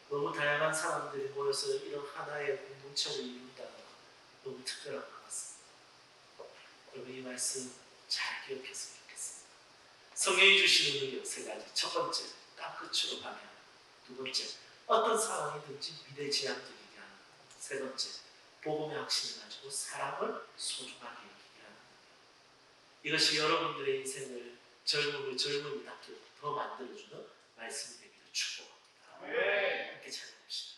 너무 다양한 사람들이 모여서 이런 하나의 공동체를 이룬다는 것 너무 특별한 것 같습니다. 여러분 이 말씀 잘 기억했으면 좋겠습니다. 성경이 주시는 능력 세 가지. 첫 번째, 땅끝으로 방향. 두 번째, 어떤 상황이든지 미래 지향적이게 하는. 세 번째, 복음의 확신을 가지고 사람을 소중하게 여기게 하는. 이것이 여러분들의 인생을 젊음을 젊은이답게 더 만들어주는 말씀이 되기를 축복합니다. 함께 찬양합시다.